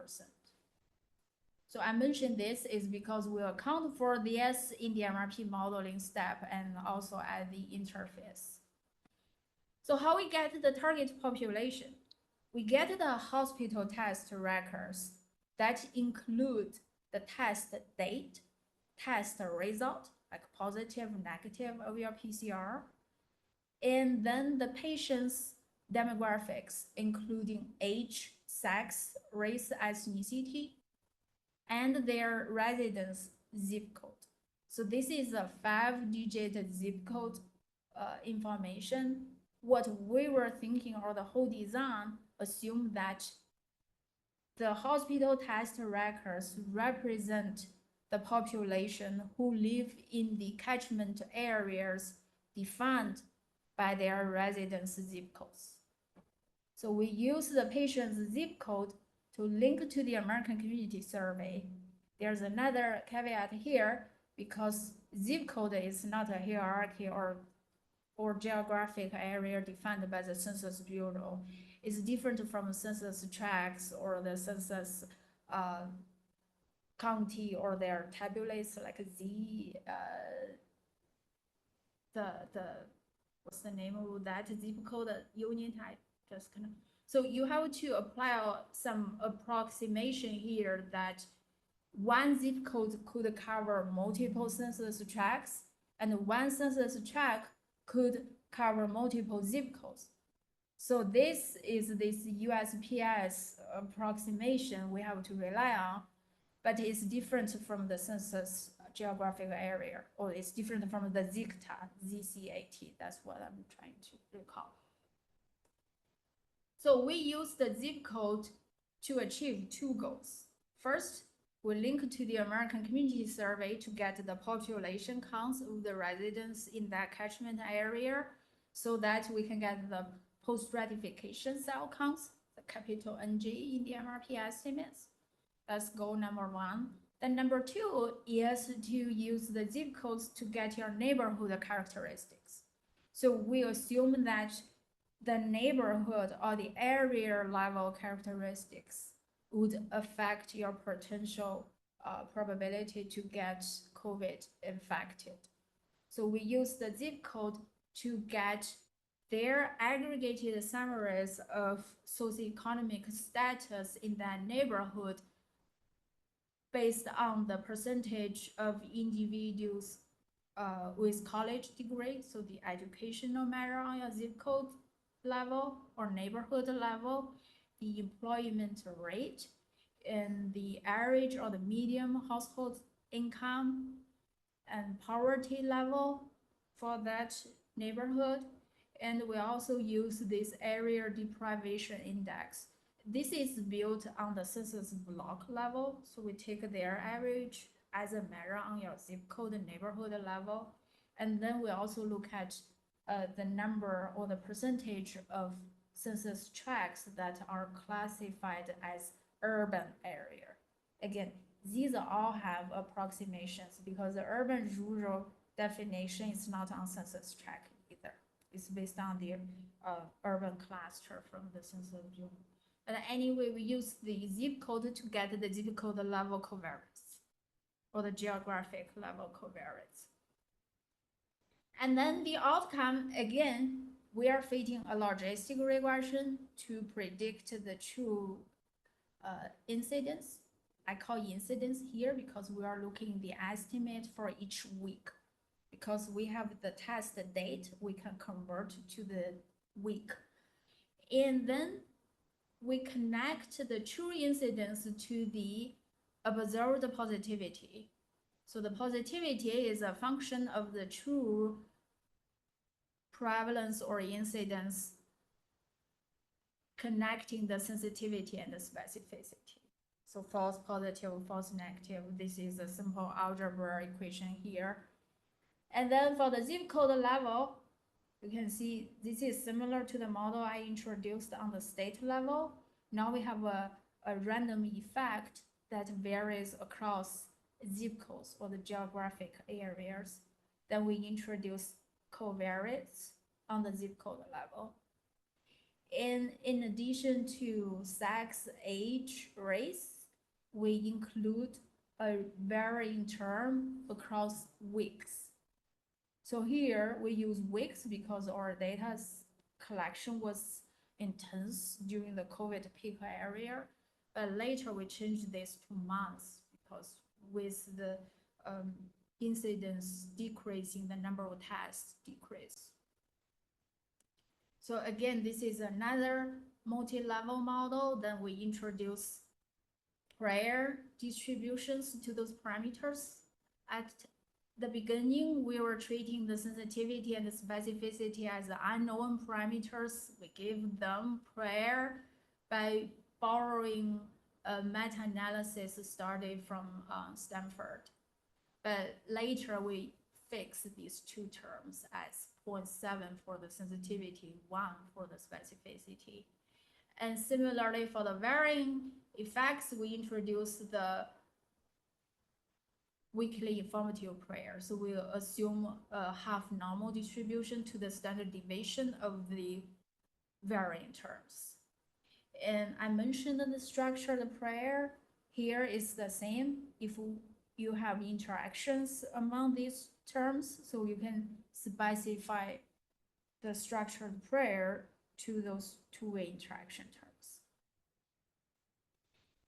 So I mentioned this is because we account for this in the MRP modeling step and also at the interface. So how we get the target population? We get the hospital test records that include the test date, test result, like positive, negative of your PCR, and then the patient's demographics, including age, sex, race, ethnicity, and their residence zip code. So this is a 5-digit zip code information. What we were thinking, or the whole design, assumed that the hospital test records represent the population who live in the catchment areas defined by their residence zip codes. So we use the patient's zip code to link to the American Community Survey. There's another caveat here, because zip code is not a hierarchy or geographic area defined by the Census Bureau. It's different from census tracts or the census county or their tabulates, like what's the name of that zip code unit? I just kind of. So you have to apply some approximation here that one zip code could cover multiple census tracts, and one census tract could cover multiple zip codes. So this is this USPS approximation we have to rely on, but it's different from the census geographic area, or it's different from the ZCAT, ZCAT. That's what I'm trying to recall. So we use the zip code to achieve two goals. First, we link to the American Community Survey to get the population counts of the residents in that catchment area so that we can get the post-stratification cell counts, the capital NG in the MRP estimates. That's goal number one. Then number two is to use the zip codes to get your neighborhood characteristics. So we assume that the neighborhood or the area level characteristics would affect your potential probability to get COVID infected. So we use the zip code to get their aggregated summaries of socioeconomic status in that neighborhood based on the percentage of individuals with college degree, so the educational measure on your zip code level or neighborhood level, the employment rate, and the average or the median household income and poverty level for that neighborhood. And we also use this area deprivation index. This is built on the census block level. So we take their average as a measure on your zip code and neighborhood level. And then we also look at the number or the percentage of census tracts that are classified as urban area. Again, these all have approximations because the urban-rural definition is not on census tract either. It's based on the urban cluster from the census bureau. But anyway, we use the zip code to get the zip code level covariance or the geographic level covariance. And then the outcome, again, we are fitting a logistic regression to predict the true incidence. I call incidence here because we are looking the estimate for each week. Because we have the test date, we can convert to the week. And then we connect the true incidence to the observed positivity. So the positivity is a function of the true prevalence or incidence connecting the sensitivity and the specificity. So false positive, false negative. This is a simple algebra equation here. And then for the zip code level, you can see this is similar to the model I introduced on the state level. Now we have a random effect that varies across zip codes or the geographic areas. Then we introduce covariates on the zip code level. And in addition to sex, age, race, we include a varying term across weeks. So here we use weeks because our data collection was intense during the COVID peak area, but later we changed this to months because with the incidence decreasing, the number of tests decrease. So again, this is another multi-level model. Then we introduce prior distributions to those parameters. At the beginning, we were treating the sensitivity and the specificity as unknown parameters. We gave them prior by borrowing a meta-analysis started from Stanford. But later we fixed these two terms as 0.7 for the sensitivity, 1 for the specificity. And similarly for the varying effects, we introduced the weekly informative prior. So we assume a half normal distribution to the standard deviation of the varying terms. And I mentioned the structure of the prior here is the same. If you have interactions among these terms, so you can specify the structure of prior to those two-way interaction terms.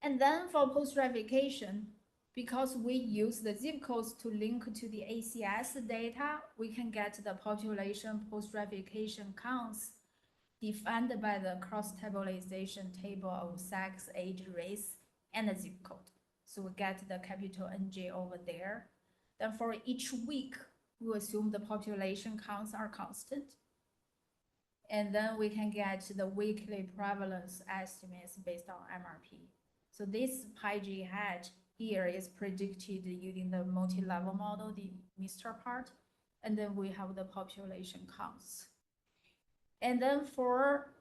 And then for post-stratification, because we use the zip codes to link to the ACS data, we can get the population post-stratification counts defined by the cross-tabulation table of sex, age, race, and the zip code. So we get the capital NJ over there. Then for each week, we assume the population counts are constant. And then we can get the weekly prevalence estimates based on MRP. So this PyG hat here is predicted using the multi-level model, the MR part, and then we have the population counts. And then for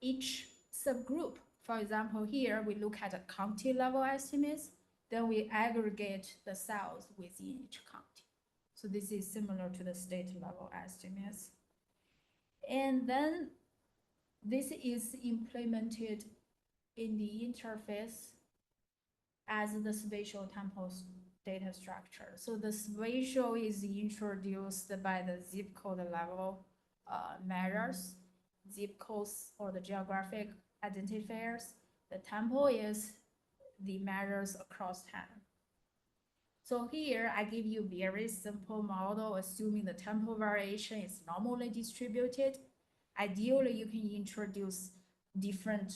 each subgroup, for example, here we look at the county level estimates, then we aggregate the cells within each county. So this is similar to the state level estimates. And then this is implemented in the interface as the spatial temporal data structure. So the spatial is introduced by the zip code level measures, zip codes or the geographic identifiers. The tempo is the measures across time. So here I give you very simple model, assuming the tempo variation is normally distributed. Ideally, you can introduce different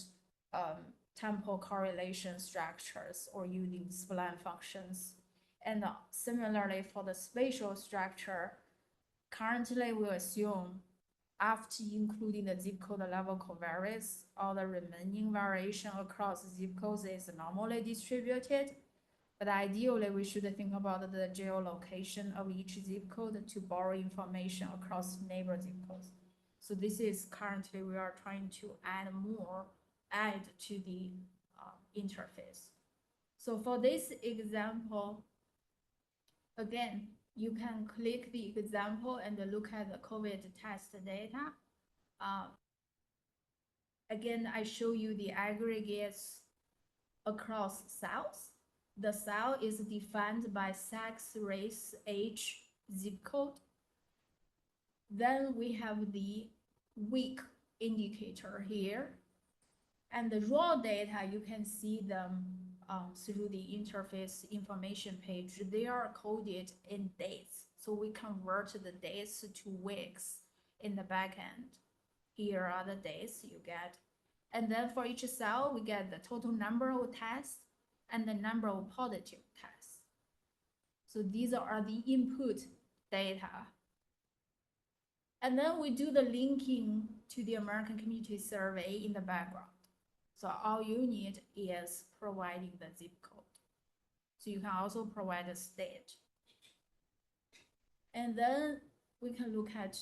tempo correlation structures or using spline functions. And similarly for the spatial structure, currently we assume after including the zip code level covariates, all the remaining variation across zip codes is normally distributed. But ideally, we should think about the geolocation of each zip code to borrow information across neighbor zip codes. So this is currently we are trying to add to the interface. So for this example, again, you can click the example and look at the COVID test data. Again, I show you the aggregates across cells. The cell is defined by sex, race, age, zip code. Then we have the week indicator here. And the raw data, you can see them through the interface information page. They are coded in days. So we convert the days to weeks in the backend. Here are the days you get. And then for each cell, we get the total number of tests and the number of positive tests. So these are the input data. And then we do the linking to the American Community Survey in the background. So all you need is providing the zip code. So you can also provide a state. And then we can look at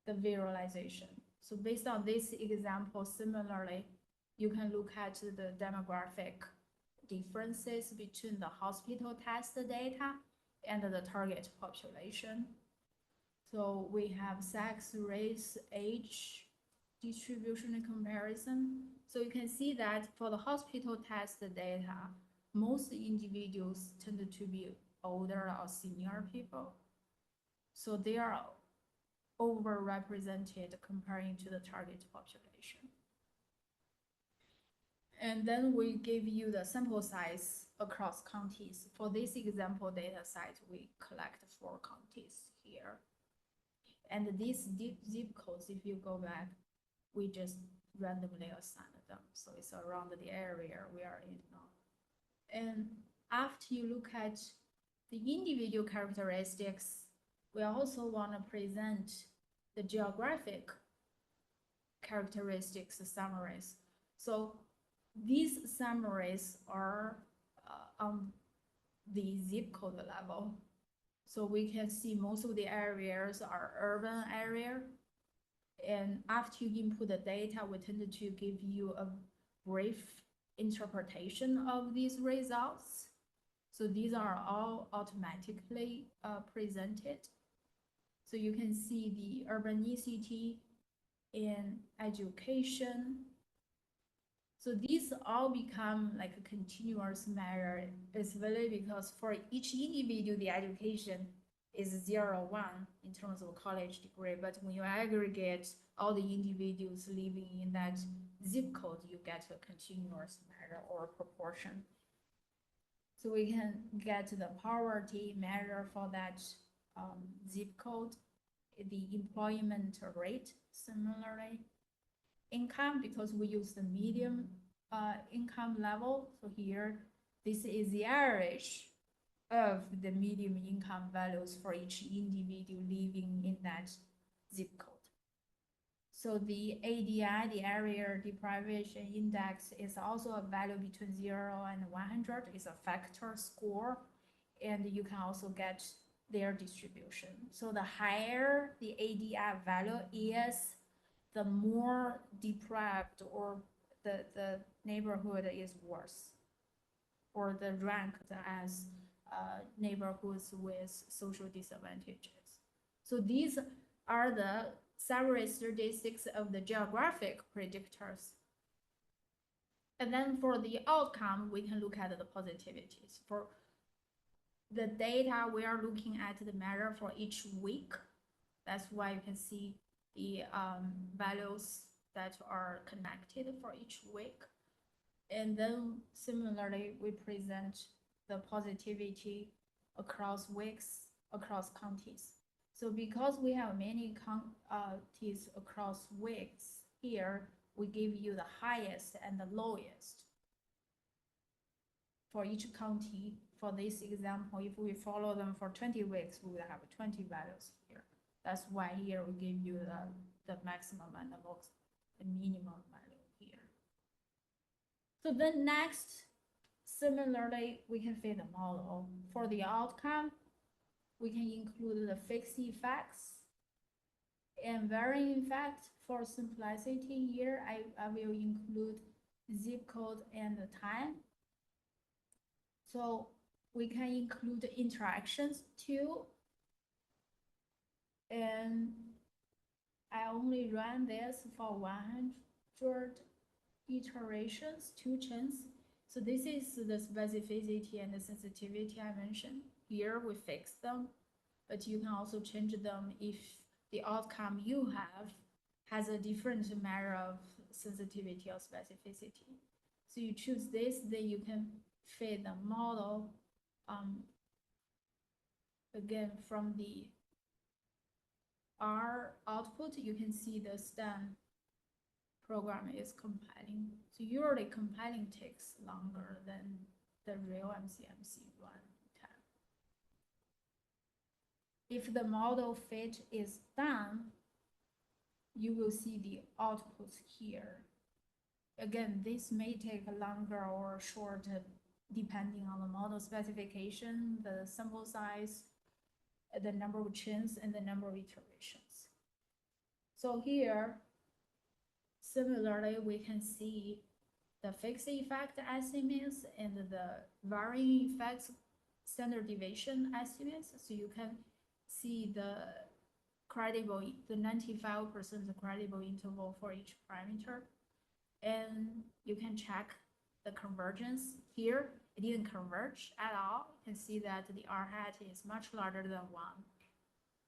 the visualization. So based on this example, similarly, you can look at the demographic differences between the hospital test data and the target population. So we have sex, race, age, distribution and comparison. So you can see that for the hospital test data, most individuals tend to be older or senior people. So they are overrepresented comparing to the target population. And then we give you the sample size across counties. For this example data set, we collect 4 counties here. And these zip codes, if you go back, we just randomly assign them. So it's around the area we are in now. And after you look at the individual characteristics, we also want to present the geographic characteristics summaries. So these summaries are on the zip code level. So we can see most of the areas are urban area. And after you input the data, we tend to give you a brief interpretation of these results. So these are all automatically presented. So you can see the urbanicity and education. So these all become like a continuous measure, especially because for each individual, the education is 0, 1 in terms of college degree. But when you aggregate all the individuals living in that zip code, you get a continuous measure or proportion. So we can get the poverty measure for that zip code, the employment rate, similarly. Income, because we use the medium income level. So here, this is the average of the medium income values for each individual living in that zip code. So the ADI, the area deprivation index, is also a value between 0 and 100. It's a factor score, and you can also get their distribution. So the higher the ADI value is, the more deprived or the neighborhood is worse, or the ranked as neighborhoods with social disadvantages. So these are the several statistics of the geographic predictors. And then for the outcome, we can look at the positivities. For the data, we are looking at the measure for each week. That's why you can see the values that are connected for each week. And then similarly, we present the positivity across weeks, across counties. So because we have many counties across weeks, here we give you the highest and the lowest for each county. For this example, if we follow them for 20 weeks, we will have 20 values here. That's why here we give you the maximum and the minimum value here. So then next, similarly, we can fit the model. For the outcome, we can include the fixed effects and varying effects. For simplicity here, I will include zip code and the time. So we can include interactions too. And I only run this for 100 iterations, 2 chains. So this is the specificity and the sensitivity I mentioned. Here we fix them, but you can also change them if the outcome you have has a different measure of sensitivity or specificity. So you choose this, then you can fit the model. Again, from the R output, you can see the STEM program is compiling. So usually compiling takes longer than the real MCMC run time. If the model fit is done, you will see the outputs here. Again, this may take longer or shorter depending on the model specification, the sample size, the number of chains, and the number of iterations. So here, similarly, we can see the fixed effect estimates and the varying effects standard deviation estimates. So you can see the credible, the 95% credible interval for each parameter. And you can check the convergence. Here, it didn't converge at all. You can see that the R hat is much larger than 1.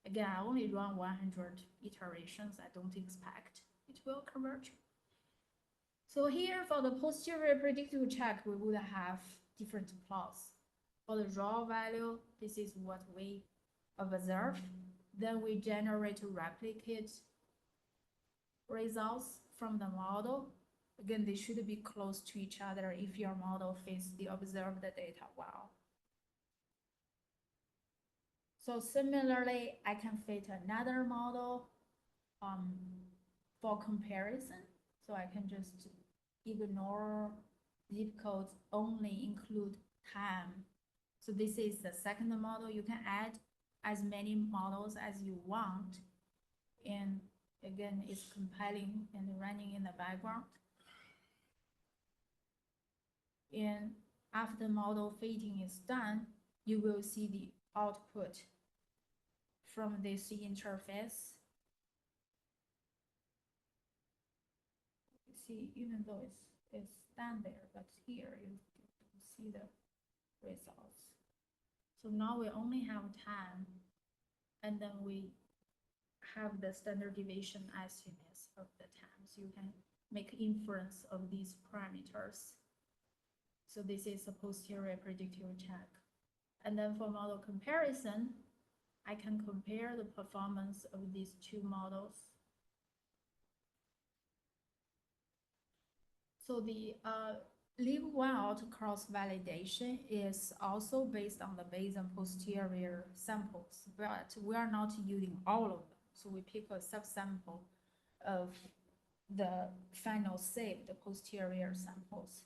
Again, I only run 100 iterations. I don't expect it will converge. So here, for the posterior predictive check, we would have different plots. For the raw value, this is what we observe. Then we generate replicate results from the model. Again, they should be close to each other if your model fits the observed data well. So similarly, I can fit another model for comparison. So I can just ignore zip codes, only include time. So this is the second model. You can add as many models as you want. And again, it's compiling and running in the background. And after model fitting is done, you will see the output from this interface. You see, even though it's done there, but here you see the results. So now we only have time, and then we have the standard deviation estimates of the time. So you can make inference of these parameters. So this is a posterior predictive check. And then for model comparison, I can compare the performance of these two models. So the leave one out cross validation is also based on the base and posterior samples, but we are not using all of them. So we pick a subsample of the final saved posterior samples.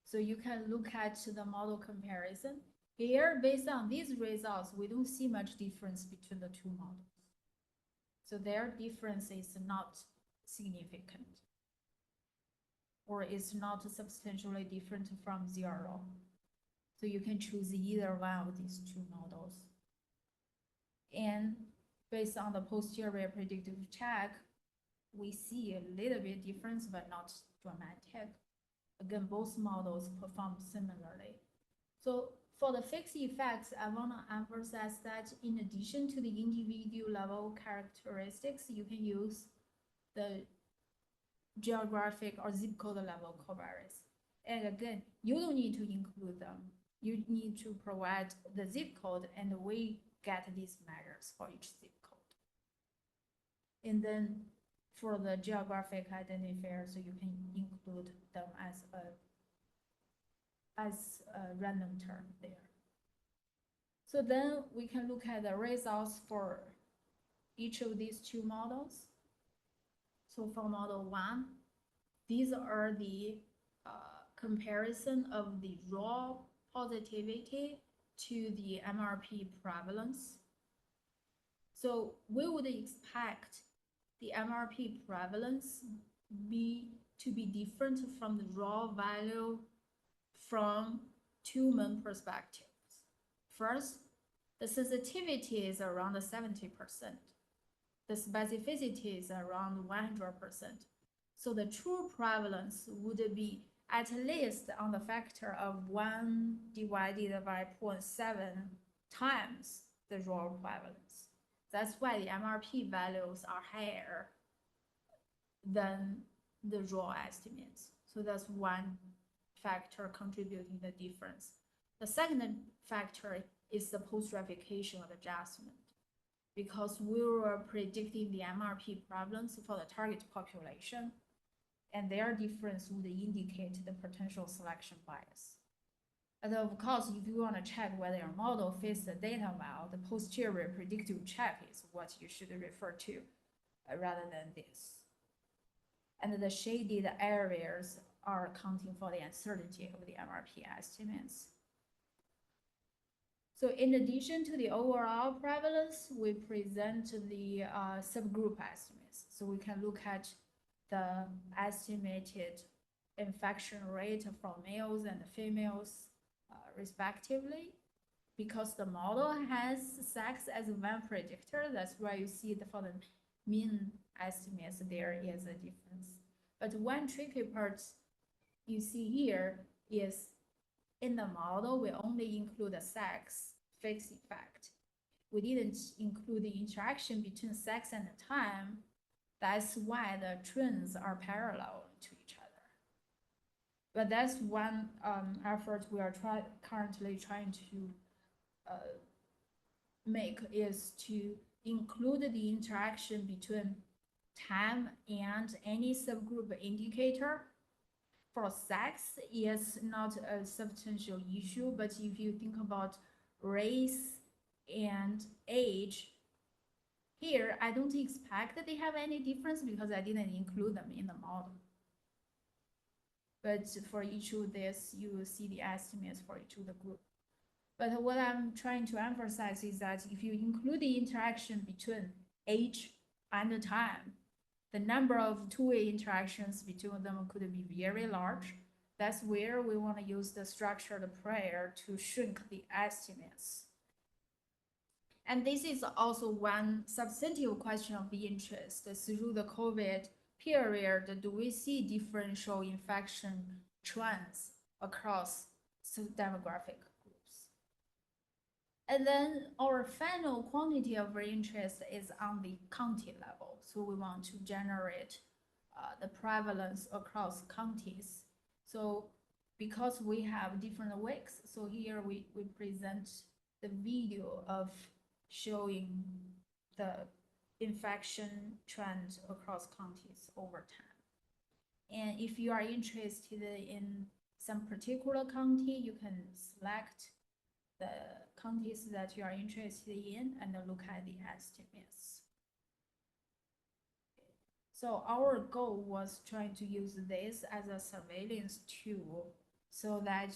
So you can look at the model comparison. Here, based on these results, we don't see much difference between the two models. So their difference is not significant, or is not substantially different from 0. So you can choose either one of these two models. And based on the posterior predictive check, we see a little bit difference, but not dramatic. Again, both models perform similarly. So for the fixed effects, I want to emphasize that in addition to the individual level characteristics, you can use the geographic or zip code level covariates. And again, you don't need to include them. You need to provide the zip code, and we get these measures for each zip code. And then for the geographic identifier, so you can include them as a random term there. So then we can look at the results for each of these two models. So for model 1, these are the comparison of the raw positivity to the MRP prevalence. So we would expect the MRP prevalence to be different from the raw value from two main perspectives. First, the sensitivity is around 70%. The specificity is around 100%. So the true prevalence would be at least on the factor of 1 divided by 0.7 times the raw prevalence. That's why the MRP values are higher than the raw estimates. So that's one factor contributing the difference. The second factor is the post-replication adjustment, because we were predicting the MRP prevalence for the target population, and their difference would indicate the potential selection bias. And of course, if you want to check whether your model fits the data well, the posterior predictive check is what you should refer to rather than this. And the shaded areas are accounting for the uncertainty of the MRP estimates. So in addition to the overall prevalence, we present the subgroup estimates. So we can look at the estimated infection rate for males and females respectively. Because the model has sex as one predictor, that's why you see for the mean estimates there is a difference. But one tricky part you see here is in the model, we only include the sex fixed effect. We didn't include the interaction between sex and time. That's why the trends are parallel to each other. But that's one effort we are currently trying to make, is to include the interaction between time and any subgroup indicator. For sex, is not a substantial issue, but if you think about race and age, here I don't expect that they have any difference because I didn't include them in the model. But for each of this, you will see the estimates for each of the group. But what I'm trying to emphasize is that if you include the interaction between age and time, the number of two-way interactions between them could be very large. That's where we want to use the structured prior to shrink the estimates. And this is also one substantive question of interest. Through the COVID period, do we see differential infection trends across demographic groups? And then our final quantity of interest is on the county level. So we want to generate the prevalence across counties. So because we have different weeks, so here we present the video of showing the infection trend across counties over time. And if you are interested in some particular county, you can select the counties that you are interested in and look at the estimates. So our goal was trying to use this as a surveillance tool so that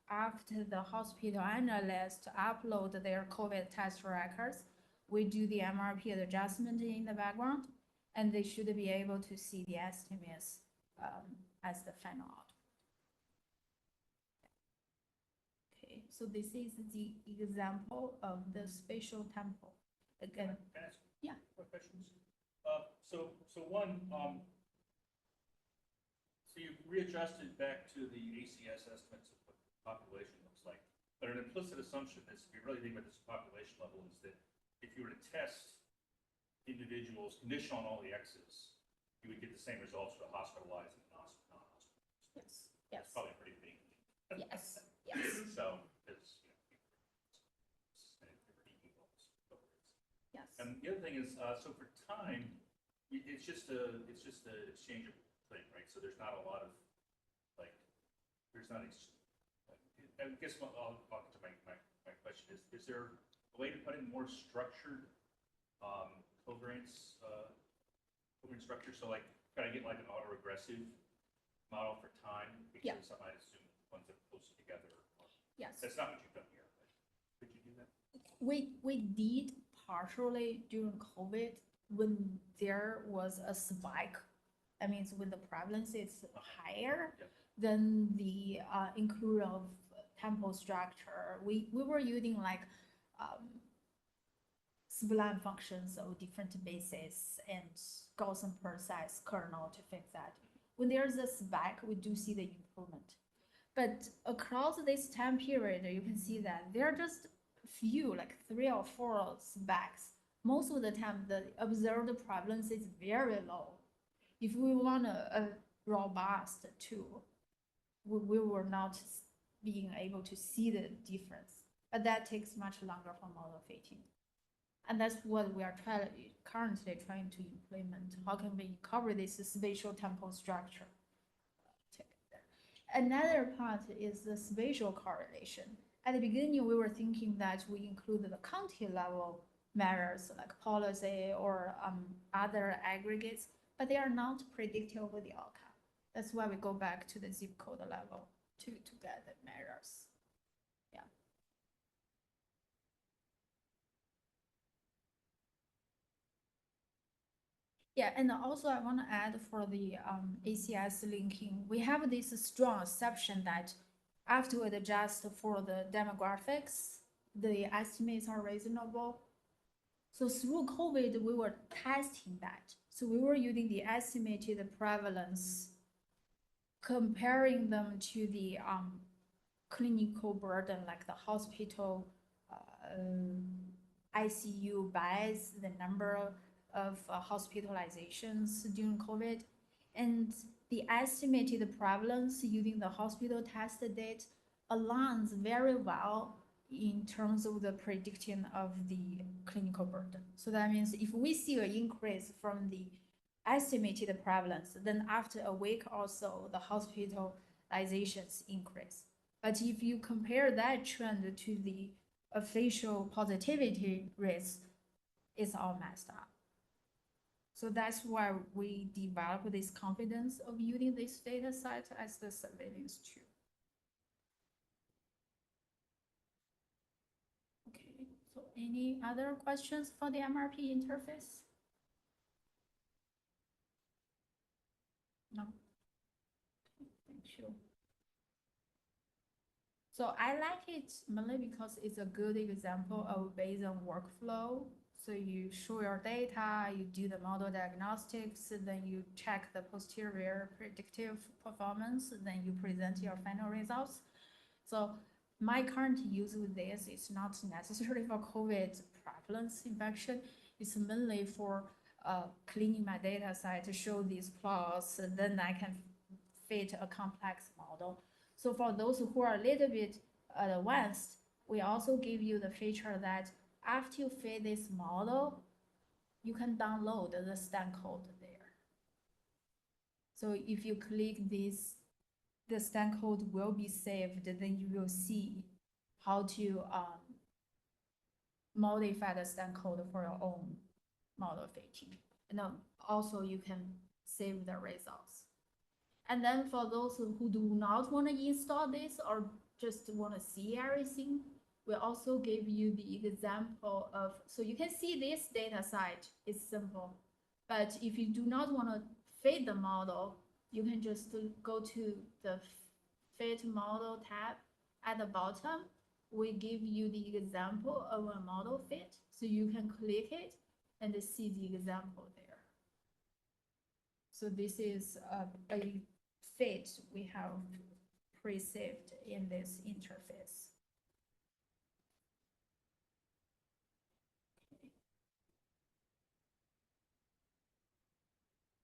after the hospital analysts upload their COVID test records, we do the MRP adjustment in the background, and they should be able to see the estimates as the final output. Okay, so this is the example of the spatial tempo. Again, Can I ask yeah. What questions? So one, so you readjusted back to the ACS estimates of what the population looks like. But an implicit assumption is, if you really think about this population level, is that if you were to test individuals conditional on all the X's, you would get the same results for the hospitalized and non-hospitalized. Yes, That's yes, probably pretty big. yes, yes, So it's, yes. and the other thing is, so for time, it's just a exchange of thing, right? So there's not a lot of, like, there's not, I guess I'll get to my question is there a way to put in more structured, covariance structure? So like, could I get like an autoregressive model for time? Yeah. Because I might assume ones that are close together. Yes. That's not what you've done here, but could you do that? We did partially during COVID when there was a spike. That means when the prevalence is higher Yep. than the include of tempo structure. We were using like sublime functions of different bases and Gaussian precise kernel to fix that. When there's a spike, we do see the improvement. But across this time period, you can see that there are just few, like 3 or 4 spikes. Most of the time, the observed prevalence is very low. If we want a robust tool, we were not being able to see the difference. But that takes much longer for model fitting. And that's what we are currently trying to implement. How can we cover this spatial tempo structure? Another part is the spatial correlation. At the beginning, we were thinking that we included the county level measures like policy or other aggregates, but they are not predictive of the outcome. That's why we go back to the zip code level to get the measures. Yeah. Yeah, and also I want to add for the ACS linking, we have this strong assumption that after we adjust for the demographics, the estimates are reasonable. So through COVID, we were testing that. So we were using the estimated prevalence, comparing them to the clinical burden, like the hospital ICU beds, the number of hospitalizations during COVID, and the estimated prevalence using the hospital test data aligns very well in terms of the prediction of the clinical burden. So that means if we see an increase from the estimated prevalence, then after a week or so, the hospitalizations increase. But if you compare that trend to the official positivity risk, it's all messed up. So that's why we develop this confidence of using this data set as the surveillance tool. Okay, so any other questions for the MRP interface? No. Thank you. So I like it mainly because it's a good example of Bayesian workflow. So you show your data, you do the model diagnostics, then you check the posterior predictive performance, then you present your final results. So my current use with this is not necessarily for COVID prevalence infection. It's mainly for cleaning my data set to show these plots, and then I can fit a complex model. So for those who are a little bit advanced, we also give you the feature that after you fit this model, you can download the stan code there. So if you click this, the stan code will be saved, then you will see how to modify the stan code for your own model fitting. And also you can save the results. And then for those who do not want to install this or just want to see everything, we also give you the example of, so you can see this data set is simple, but if you do not want to fit the model, you can just go to the fit model tab at the bottom. We give you the example of a model fit, so you can click it and see the example there. So this is a fit we have pre-saved in this interface.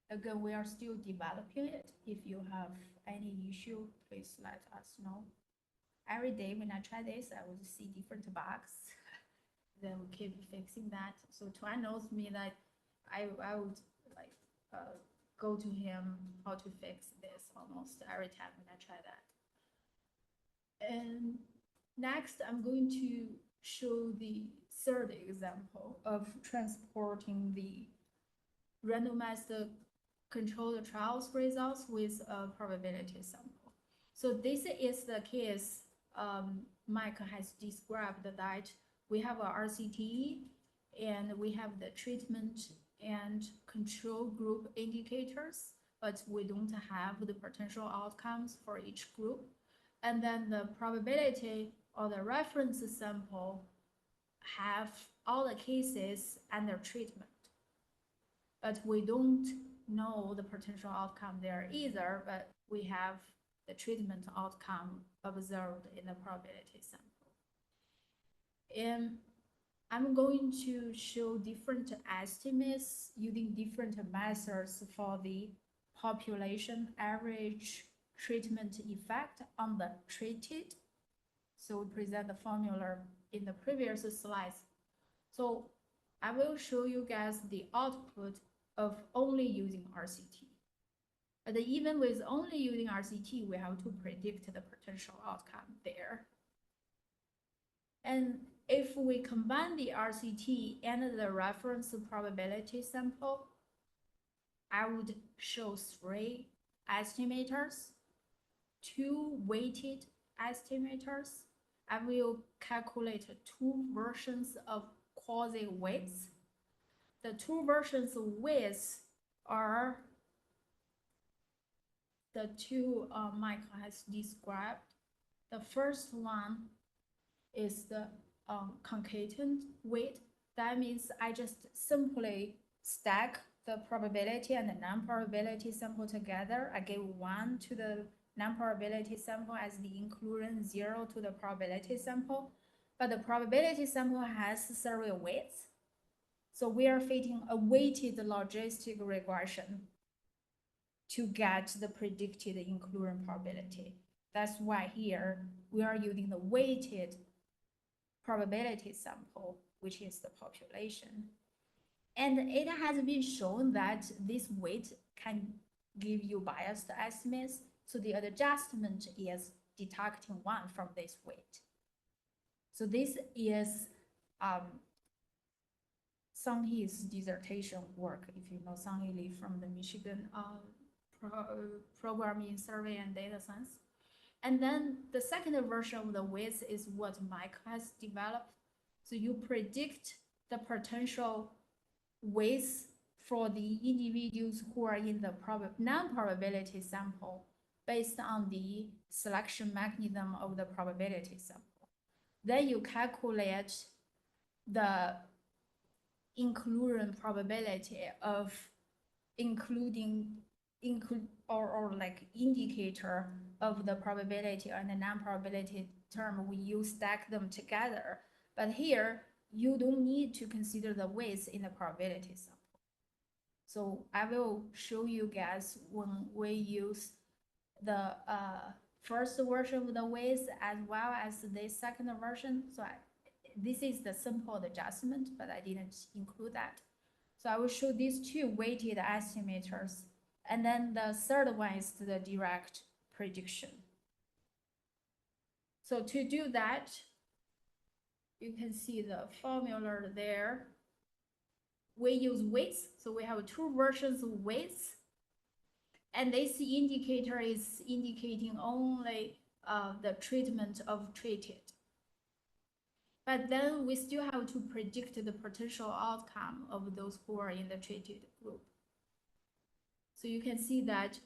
Again, we are still developing it. If you have any issue, please let us know. Every day when I try this, I would see different bugs. Then we keep fixing that. So Tuan knows me that I would like go to him how to fix this almost every time when I try that. And next, I'm going to show the third example of transporting the randomized controlled trials results with a probability sample. So this is the case Mike has described, that we have a RCT and we have the treatment and control group indicators, but we don't have the potential outcomes for each group. And then the probability or the reference sample have all the cases under treatment. But we don't know the potential outcome there either, but we have the treatment outcome observed in the probability sample. And I'm going to show different estimates using different methods for the population average treatment effect on the treated. So we present the formula in the previous slides. So I will show you guys the output of only using RCT. But even with only using RCT, we have to predict the potential outcome there. And if we combine the RCT and the reference probability sample, I would show 3 estimators, 2 weighted estimators. I will calculate 2 versions of quasi-weights. The 2 versions of weights are the 2 Mike has described. The first one is the concatenate weight. That means I just simply stack the probability and the non-probability sample together. I give 1 to the non-probability sample as the inclusion, 0 to the probability sample. But the probability sample has several weights. So we are fitting a weighted logistic regression to get the predicted inclusion probability. That's why here we are using the weighted probability sample, which is the population. And it has been shown that this weight can give you biased estimates. So the adjustment is deducting 1 from this weight. So this is Sanghee's dissertation work. If you know Sanghee Lee from the Michigan Programming Survey and Data Science. And then the second version of the weights is what Mike has developed. So you predict the potential weights for the individuals who are in the non-probability sample based on the selection mechanism of the probability sample. Then you calculate the inclusion probability of like indicator of the probability and the non-probability term. You stack them together. But here, you don't need to consider the weights in the probability sample. So I will show you guys when we use the first version of the weights as well as the second version. So this is the simple adjustment, but I didn't include that. So I will show these two weighted estimators. And then the third one is the direct prediction. So to do that, you can see the formula there. We use weights, so we have two versions of weights. And this indicator is indicating only the treatment of treated. But then we still have to predict the potential outcome of those who are in the treated group. So you can see that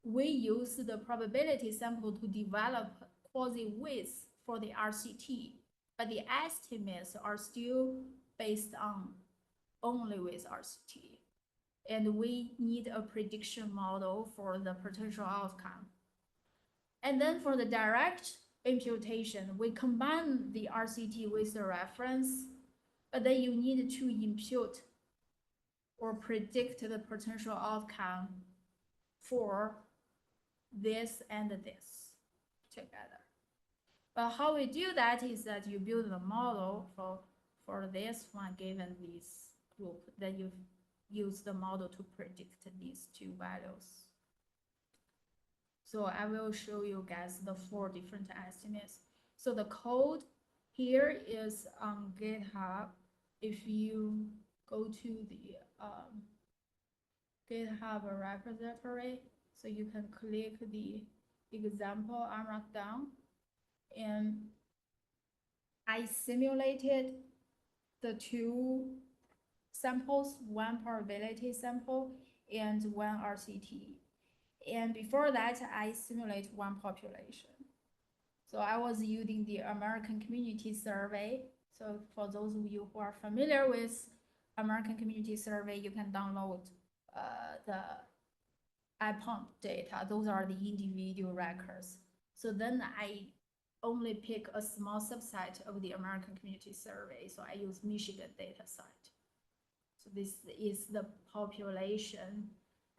we use the probability sample to develop quasi-weights for the RCT, but the estimates are still based on only with RCT. And we need a prediction model for the potential outcome. And then for the direct imputation, we combine the RCT with the reference, but then you need to impute or predict the potential outcome for this and this together. But how we do that is that you build a model for this one given this group, then you use the model to predict these two values. So I will show you guys the 4 different estimates. So the code here is on GitHub. If you go to the GitHub repository, so you can click the example I marked down, and I simulated the 2 samples, one probability sample and one RCT. And before that, I simulate one population. So I was using the American Community Survey. So for those of you who are familiar with American Community Survey, you can download the IPOMP data. Those are the individual records. So then I only pick a small subset of the American Community Survey. So I use Michigan data set. So this is the population.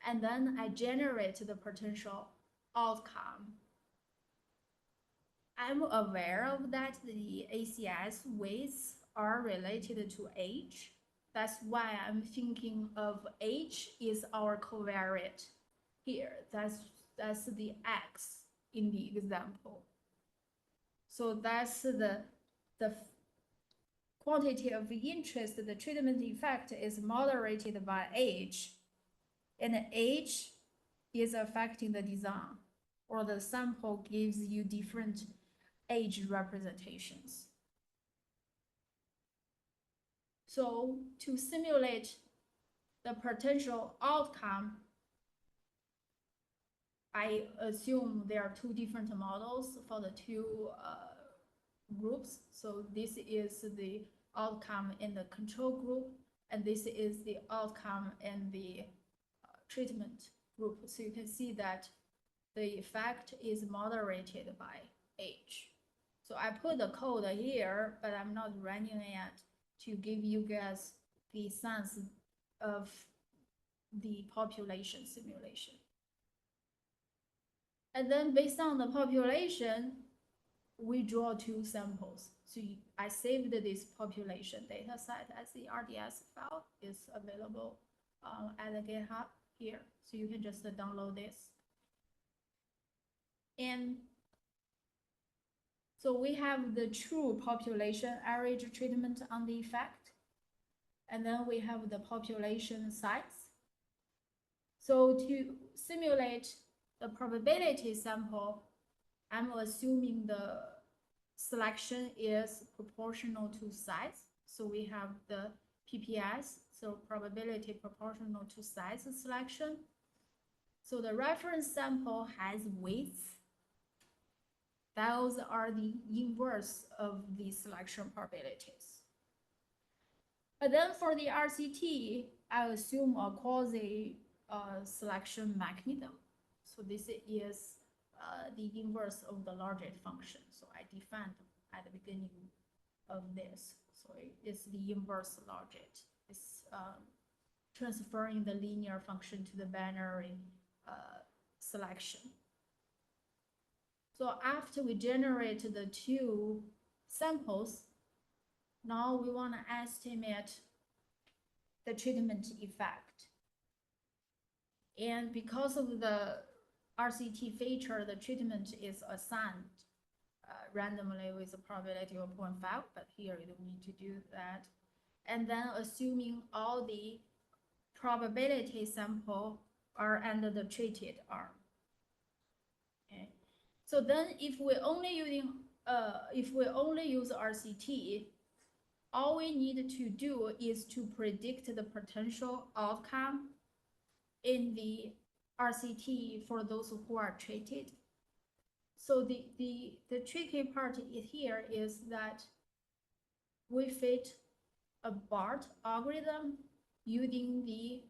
And then I generate the potential outcome. I'm aware of that the ACS weights are related to age. That's why I'm thinking of age is our covariate here. That's the X in the example. So that's the quantity of interest, the treatment effect is moderated by age. And age is affecting the design, or the sample gives you different age representations. So to simulate the potential outcome, I assume there are 2 different models for the 2 groups. So this is the outcome in the control group, and this is the outcome in the treatment group. So you can see that the effect is moderated by age. So I put the code here, but I'm not running it to give you guys the sense of the population simulation. And then based on the population, we draw 2 samples. So I saved this population data set as the RDS file is available at the GitHub here. So you can just download this. And so we have the true population average treatment on the effect. And then we have the population size. So to simulate the probability sample, I'm assuming the selection is proportional to size. So we have the PPS, so probability proportional to size selection. So the reference sample has weights. Those are the inverse of the selection probabilities. But then for the RCT, I assume a quasi selection mechanism. So this is the inverse of the logit function. So I defined at the beginning of this. So it's the inverse logit. It's transferring the linear function to the binary selection. So after we generate the two samples, now we want to estimate the treatment effect. And because of the RCT feature, the treatment is assigned randomly with a probability of 0.5, but here you don't need to do that. And then assuming all the probability sample are under the treated arm. Okay. So then if we only use RCT, all we need to do is to predict the potential outcome in the RCT for those who are treated. So the tricky part here is that we fit a BART algorithm using the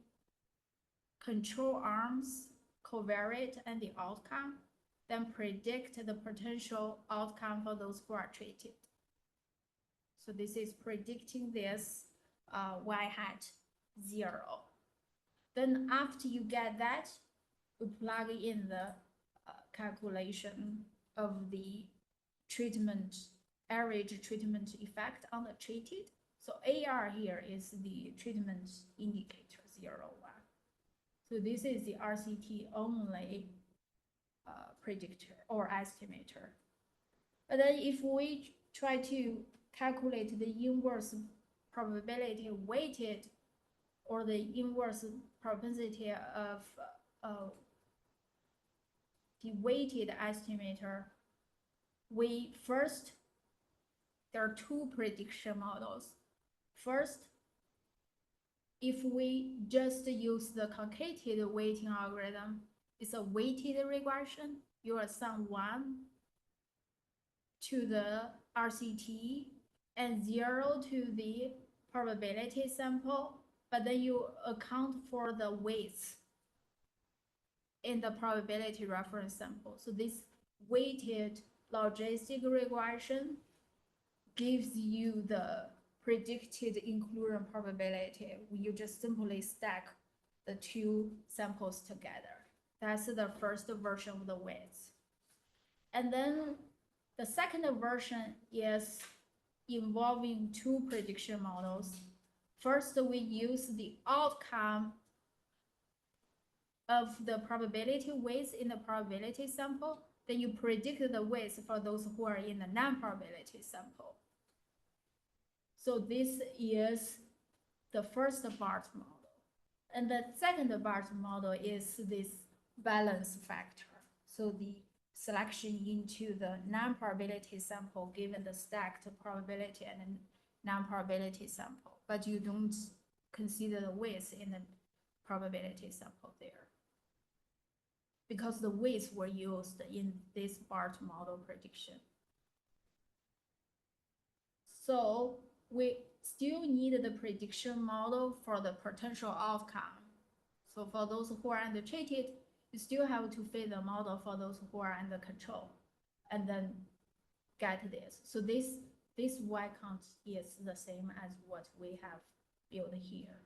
control arms, covariate, and the outcome, then predict the potential outcome for those who are treated. So this is predicting this y hat 0. Then after you get that, we plug in the calculation of the treatment, average treatment effect on the treated. So AR here is the treatment indicator 0, 1. So this is the RCT only predictor or estimator. But then if we try to calculate the inverse probability weighted or the inverse propensity of the weighted estimator, there are two prediction models. First, if we just use the concatenated weighting algorithm, it's a weighted regression. You assign 1 to the RCT and 0 to the probability sample, but then you account for the weights in the probability reference sample. So this weighted logistic regression gives you the predicted inclusion probability. You just simply stack the two samples together. That's the first version of the weights. And then the second version is involving two prediction models. First, we use the outcome of the probability weights in the probability sample. Then you predict the weights for those who are in the non-probability sample. So this is the first BART model. And the second BART model is this balance factor. So the selection into the non-probability sample given the stacked probability and non-probability sample, but you don't consider the weights in the probability sample there, because the weights were used in this BART model prediction. So we still need the prediction model for the potential outcome. So for those who are undertreated, you still have to fit the model for those who are under control and then get this. So this y count is the same as what we have built here.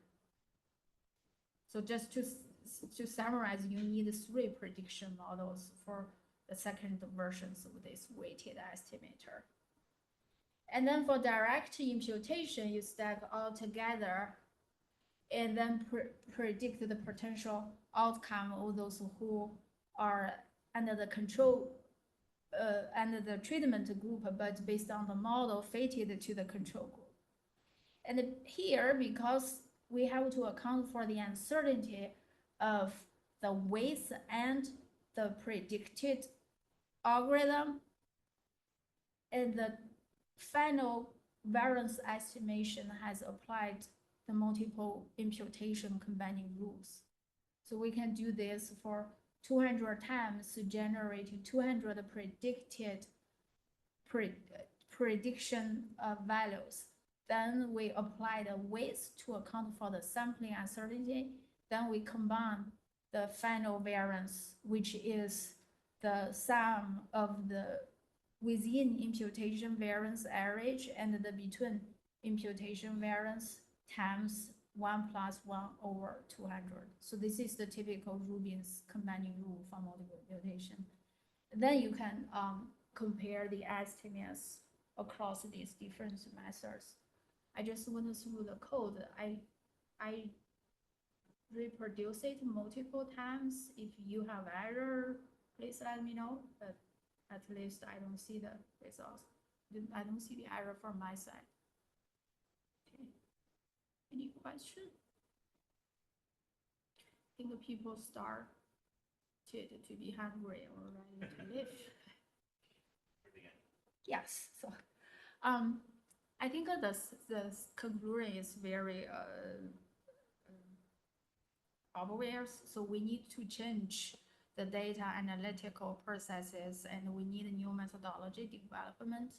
So just to summarize, you need 3 prediction models for the second versions of this weighted estimator. And then for direct imputation, you stack all together and then predict the potential outcome of those who are under the control, under the treatment group, but based on the model fitted to the control group. And here, because we have to account for the uncertainty of the weights and the predicted algorithm, and the final variance estimation has applied the multiple imputation combining rules. So we can do this for 200 times to generate 200 predicted prediction values. Then we apply the weights to account for the sampling uncertainty. Then we combine the final variance, which is the sum of the within imputation variance average and the between imputation variance times 1 + 1 over 200. So this is the typical Rubin's combining rule for multiple imputation. Then you can compare the estimates across these different methods. I just went through the code. I reproduce it multiple times. If you have error, please let me know, but at least I don't see the results. I don't see the error from my side. Okay. Any question? I think people start to be hungry or ready to live. Yes, so I think the conclusion is very obvious. So we need to change the data analytical processes, and we need a new methodology development.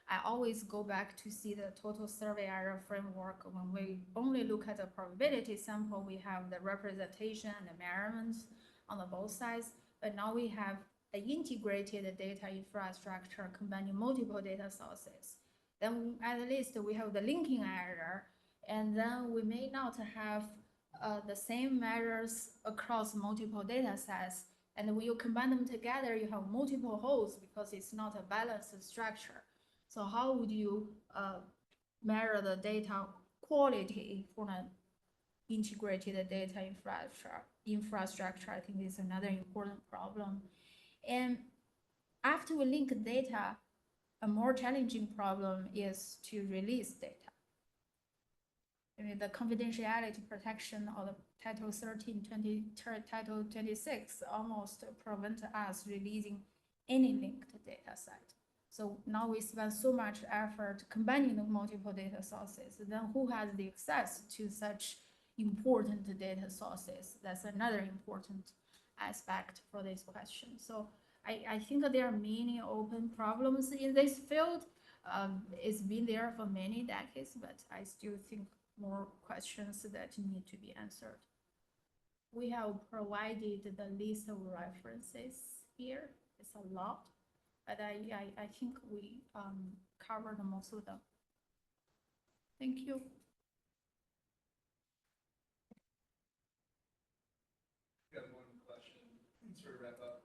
I always go back to see the total survey error framework. When we only look at the probability sample, we have the representation and the measurements on the both sides. But now we have the integrated data infrastructure combining multiple data sources. Then at least we have the linking error, and then we may not have the same measures across multiple data sets. And when you combine them together, you have multiple holes because it's not a balanced structure. So how would you measure the data quality for an integrated data infrastructure? I think is another important problem. And after we link data, a more challenging problem is to release data. I mean, the confidentiality protection of the Title 13, Title 26 almost prevent us releasing any linked data set. So now we spend so much effort combining the multiple data sources. Then who has the access to such important data sources? That's another important aspect for this question. So I think that there are many open problems in this field. It's been there for many decades, but I still think more questions that need to be answered. We have provided the list of references here. It's a lot, but I think we covered most of them. Thank you. Got one question, sort of wrap up.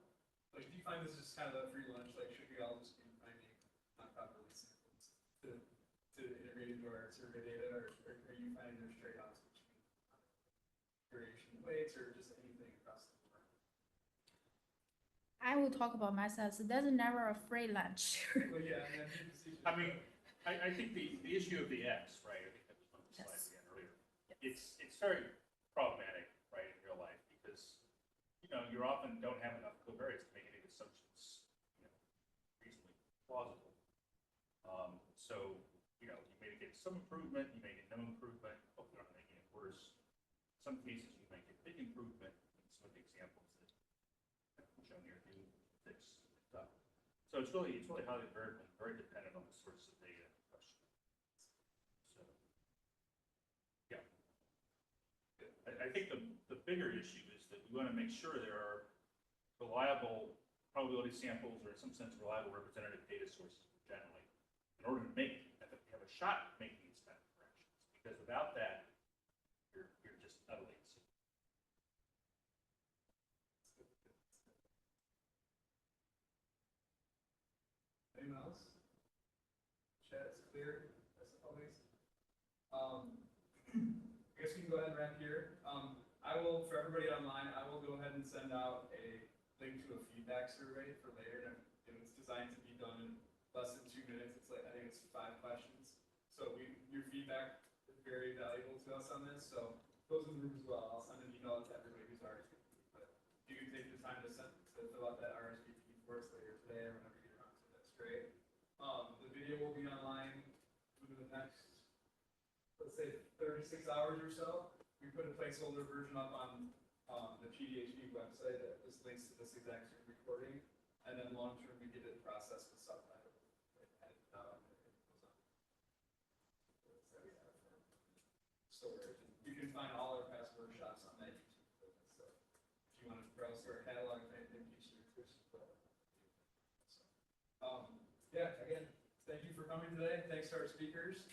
Like, do you find this is kind of a free lunch? Like, should we all just be finding nonprofit samples to integrate into our survey data, or are you finding there's trade-offs between duration weights or just anything across the board? I will talk about myself. So there's never a free lunch. Well, yeah, I mean, I think the issue of the X, right? I think that was one of the slides we had earlier. It's very problematic, right, in real life, because you often don't have enough covariates to make any assumptions, reasonably plausible. So you may get some improvement, you may get no improvement. Hopefully, not making it worse. In some cases, you might get big improvement. In some of the examples that I've shown here do fix stuff. So it's really highly variable, very dependent on the source of data in question. So, yeah, I think the bigger issue is that we want to make sure there are reliable probability samples, or in some sense reliable representative data sources generally, in order to have a shot at making these kind of corrections. Because without that, you're just utterly insane. Anyone else? Chat is clear, as always. I guess we can go ahead and wrap here. I will, for everybody online, I will go ahead and send out a link to a feedback survey for later. And it's designed to be done in less than 2 minutes. It's like, I think it's 5 questions. So your feedback is very valuable to us on this. So close the room as well. I'll send an email to everybody who's RSVP. But you can take the time to fill out that RSVP for us later today or whenever you get around to it. That's great. The video will be online within the next, let's say, 36 hours or so. We put a placeholder version up on the PDHD website that just links to this exact Zoom recording, and then long term we get it processed with subtitles. Storage. You can find all our past workshops on that YouTube playlist. So if you want to browse through our catalog, thank you for yeah, again, thank you for coming today. Thanks to our speakers.